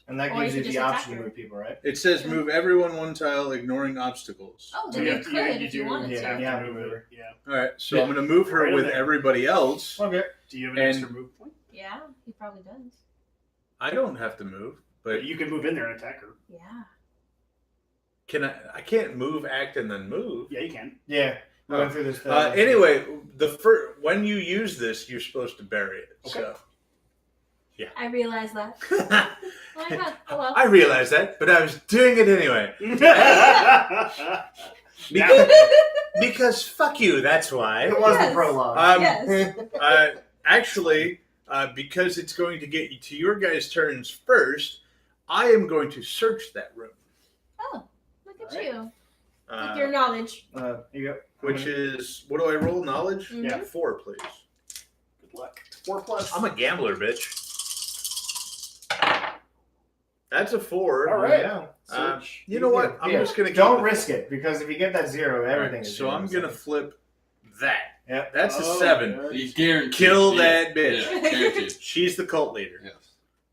And that Or gives you you could the just option to attack her. move people, right? It says move everyone 1 tile, ignoring obstacles. Oh, So then you have to- could if do you wanted yeah, to. have yeah. to move it. Yeah. All right, so I'm going to move her Right in with there. everybody else. Okay. Do you have an And- extra move point? Yeah, he probably does. I don't have to move, but You can move in there and attack her. Yeah. can I? I can't move, act, and then move. Yeah, you can. Yeah. Going through this. Anyway, when you use this, you're supposed to bury it. Okay. I realize that. So Why not? Oh, well. I realized that, but I was doing it anyway. Because fuck you, that's why. It was Yes. the prologue. Yes. Actually, because it's going to get you to your guys' turns first, I am going to search that room. Oh, look at Right. you. With your knowledge. Here you go. Which is, what do I roll? Knowledge? Mhm. Yeah. 4, please. Good luck. 4+. I'm a gambler, bitch. That's a 4. All right. Yeah. Search. You know what? I'm Yeah. just going to Don't risk it, because if you get that 0, everything Right, is so I'm 0. going to flip that. Yep. That's a Oh, 7. yeah. You guaranteed. Kill Yeah. that bitch. Yeah, guaranteed. She's the cult leader. Yes.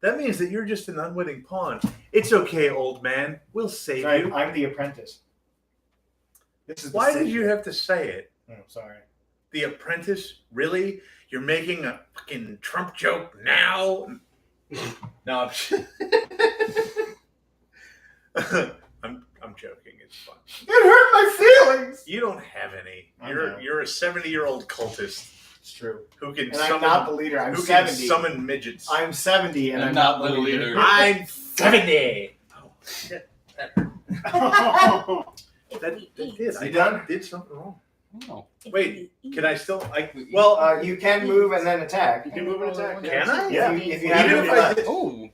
That means that you're just an unwitting pawn. It's okay, old man. We'll save Sorry, you. I'm the apprentice. This is the Why city. did you have to say it? Oh, sorry. The apprentice? Really? You're making a fucking Trump joke now? No, I'm joking. It's fun. It hurt my feelings. You don't have any. I know. You're a 70-year-old cultist It's true. who can And summon. I'm not the leader. I'm who 70. can summon midgets. I'm 70 and I'm not the leader. I'm 70. Oh shit! That did. I did something wrong. Oh. Wait, can I still? Well, you can move and then attack. You can move and attack. Can I? Yeah. If you have Even movement if I left. did, Oh.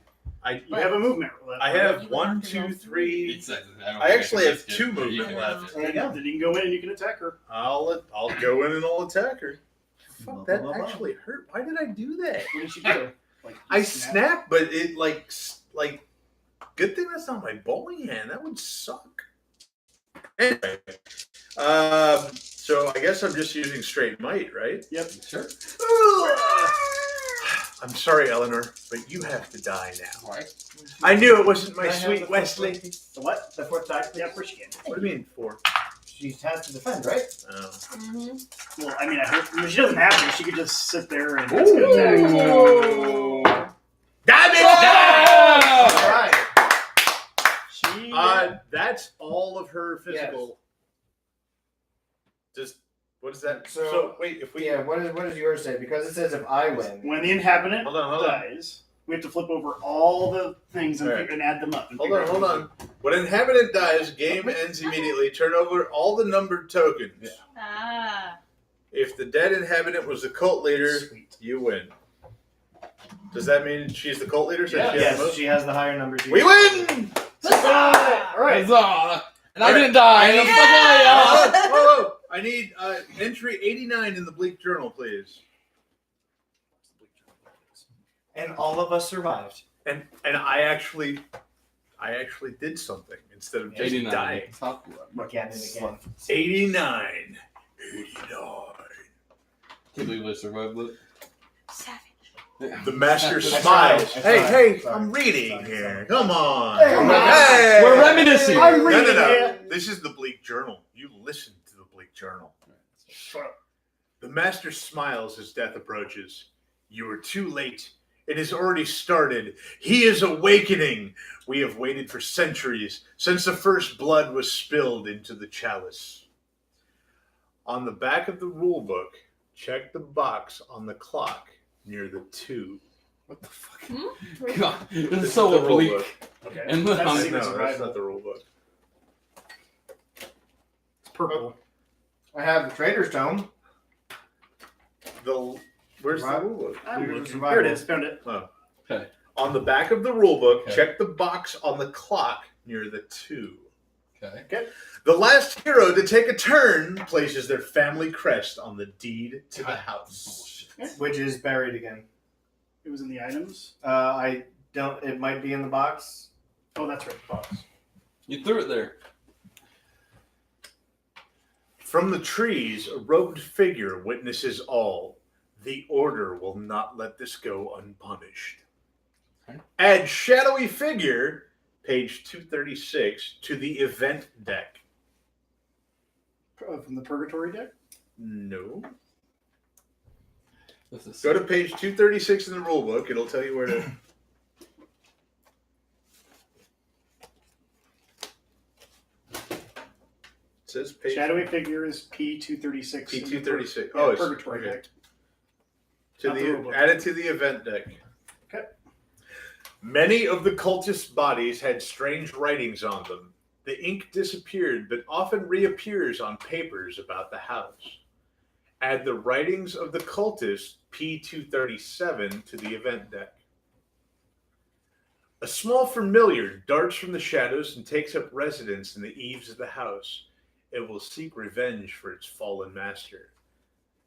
You have a movement left. I have 1, 2, 3. I actually have 2 movement left. There you go. Then you can go in and you can attack her. I'll go in and I'll attack her. Fuck, that actually hurt. Why did I do that? What did she do? Like I snapped, but it like good thing that's not my bowling hand. That would suck. Anyway, so I guess I'm just using straight might, right? Yep. Sure. I'm sorry, Eleanor, but you have to die now. All right. I knew it wasn't my Can I have sweet the Wesley. The what? The fourth die? Yeah, of course you can. What do you mean 4? She has to defend, right? Oh. Well, I mean, I hope she doesn't have to. She could just sit there and just get attacked. Ooh. Damn it! All Die! right. She. That's all of her physical. Just what is that? So wait, if we Yeah, what does yours say? Because it says if I win. When the inhabitant hold on. dies, we have to flip over all the things and, All right. and add them up. And Hold figure on. out When inhabitant dies, game ends immediately. Turn over all the numbered tokens. Yeah. Ah. If the dead inhabitant was the cult leader, Sweet. you win. Does that mean she's the cult leader? So Yeah. she has the Yes, most? she has the higher numbers. We win! Huzzah! All right. Huzzah. And I All right. didn't die. Yeah. Fuck yeah. Whoa! I need entry 89 in the Bleak Journal, please. And all of us survived. And I actually did something instead of just 89. dying. Top left. Look at it again. 89. 89. Can't believe I survived it. Savage. The master I smiles. tried. Hey, Sorry. I'm reading Sorry. here. Come on. Hey, come on. Hey. We're reminiscing. I'm No, reading no. it. This is the Bleak Journal. You listen to the Bleak Journal. Shut up. The master smiles as death approaches. You are too late. It has already started. He is awakening. We have waited for centuries since the first blood was spilled into the chalice. On the back of the rule book, check the box on the clock near the 2. What the fuck? Hmm? God, This it's is so the rule oblique. book. Okay. And That's the- secret No, that's survival. not the rule book. It's purple. I have the Trader's Tome. Where's the Right. rule book? I'm Secret looking. survival. Here it is. Found it. Okay. On the back of the rule book, Okay. check the box on the clock near the 2. Okay. The last hero to take a turn places their family crest on the deed to the house. Which is buried again. It was in the items. I don't. It might be in the box. Oh, that's right. The box. You threw it there. From the trees, a robed figure witnesses all. The order will not let this go unpunished. Okay. Add shadowy figure, page 236, to the event deck. From the Purgatory deck. No. This is Go to page 236 in the rule book. It'll tell you where to. It says page Shadowy figure is P236. P236. Yeah, Oh, it's Purgatory okay. deck. To Not the rule the book. add it to the event deck. Okay. Many of the cultists' bodies had strange writings on them. The ink disappeared, but often reappears on papers about the house. Add the writings of the cultist P237 to the event deck. A small familiar darts from the shadows and takes up residence in the eaves of the house. It will seek revenge for its fallen master.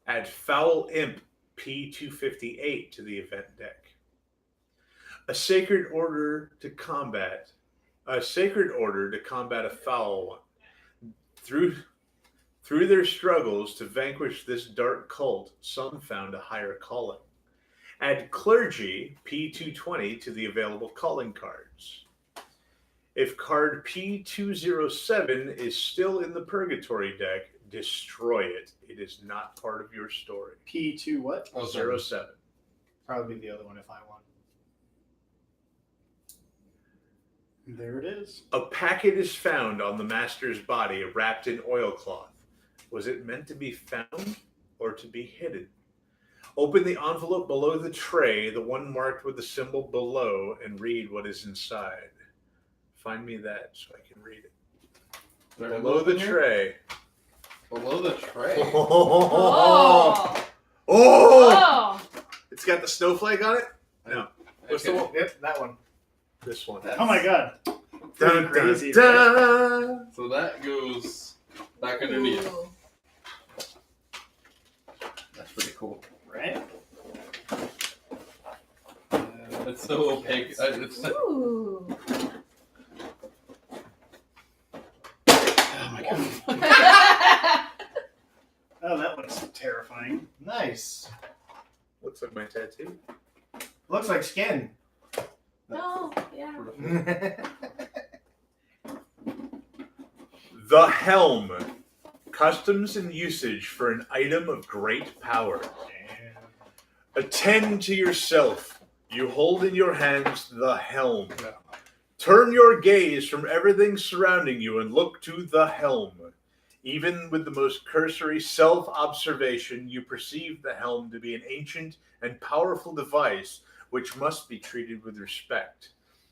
Add foul imp P258 to the event deck. A sacred order to combat a foul one. Through their struggles to vanquish this dark cult, some found a higher calling. Add clergy P220 to the available calling cards. If card P207 is still in the purgatory deck, destroy it. It is not part of your story. P2 what? 07. Probably the other one if I won. There it is. A packet is found on the master's body wrapped in oilcloth. Was it meant to be found or to be hidden? Open the envelope below the tray, the one marked with the symbol below, and read what is inside. Find me that so I can read it. Below the tray. Below the tray. Oh. Oh! Oh. It's got the snowflake on it? No. What's the Okay. one? Yep, that one. This one. Oh my god. Dun, Crazy, dun, dun. So that goes back underneath. Ooh. That's pretty cool. Right? It's so opaque. Ooh. Oh my god. Oh, that looks terrifying. Nice. Looks like my tattoo. Looks like skin. Oh, yeah. The helm. Customs and usage for an item of great power. Attend to yourself. You hold in your hands the helm. Turn your gaze from everything surrounding you and look to the helm. Even with the most cursory self-observation, you perceive the helm to be an ancient and powerful device which must be treated with respect.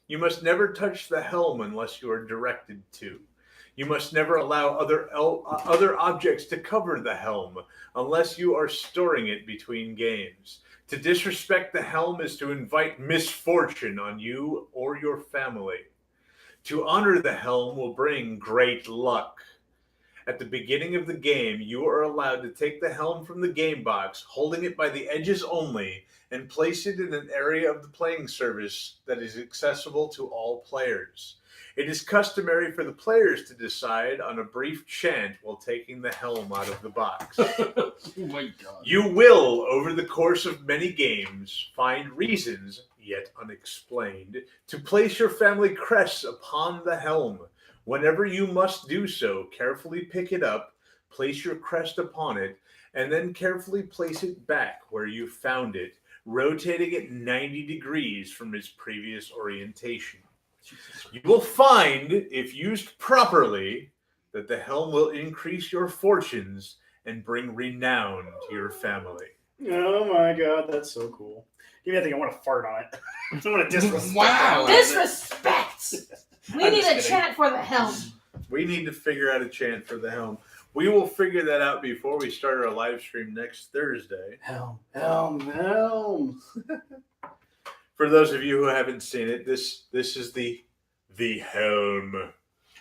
You must never touch the helm unless you are directed to. You must never allow other objects to cover the helm unless you are storing it between games. To disrespect the helm is to invite misfortune on you or your family. To honor the helm will bring great luck. At the beginning of the game, you are allowed to take the helm from the game box, holding it by the edges only, and place it in an area of the playing surface that is accessible to all players. It is customary for the players to decide on a brief chant while taking the helm out of the box. Oh my god. You will, over the course of many games, find reasons, yet unexplained, to place your family crests upon the helm. Whenever you must do so, carefully pick it up, place your crest upon it, and then carefully place it back where you found it, rotating it 90 degrees from its previous orientation. You will find, if used properly, that the helm will increase your fortunes and bring renown to your family. Oh my god, that's so cool. Give me that thing, I want to fart on it. I want to disrespect. Wow. Disrespect! We I'm need just a kidding. chant for the helm. We need to figure out a chant for the helm. We will figure that out before we start our live stream next Thursday. Helm, helm, helm. For those of you who haven't seen it, this is the helm.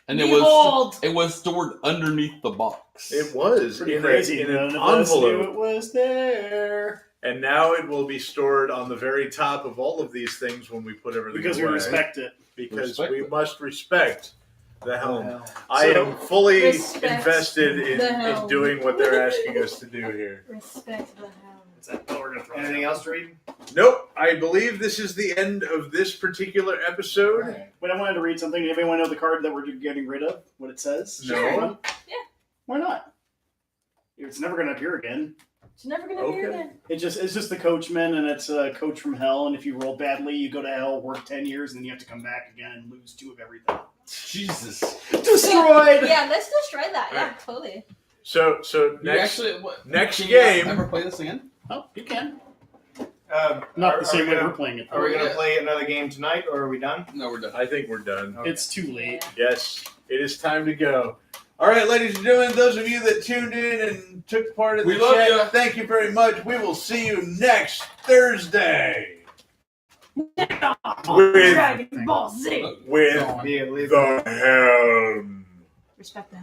And Behold! it was stored underneath the box. It was Pretty in crazy. in an None of us knew envelope. it was there. And now it will be stored on the very top of all of these things when we put everything Because away. we respect it. Because Respect we it. must respect the helm. Helm. I So- am fully Respect invested in the helm. doing what they're asking us to do here. Respect the helm. Is that all we're gonna throw? Anything else to read? Nope. I believe this is the end of this particular episode. Alright. Wait, I wanted to read something. Anybody want to know the card that we're getting rid of? What it says? No. Sure. Yeah. Why not? It's never going to appear again. It's never gonna appear Okay. again. It's just the coachman, and it's a coach from hell. And if you roll badly, you go to hell, work 10 years, and then you have to come back again and lose 2 of everything. Jesus. Destroyed. Yeah, let's destroy that. Yeah, totally. So You next actually, next can game- You ever play this again? Oh, you can. Are Not the same we way gonna- we're playing it. Are we going to Yeah. play another game tonight, or are we done? No, we're done. I think we're done. Okay. It's too late. Yes, it is time to go. All right, ladies and gentlemen, those of you that tuned in and took part in the We love chat, ya. thank you very much. We will see you next Thursday with Dragon Ball Z. with Yeah, leave the helm. Respect the helm.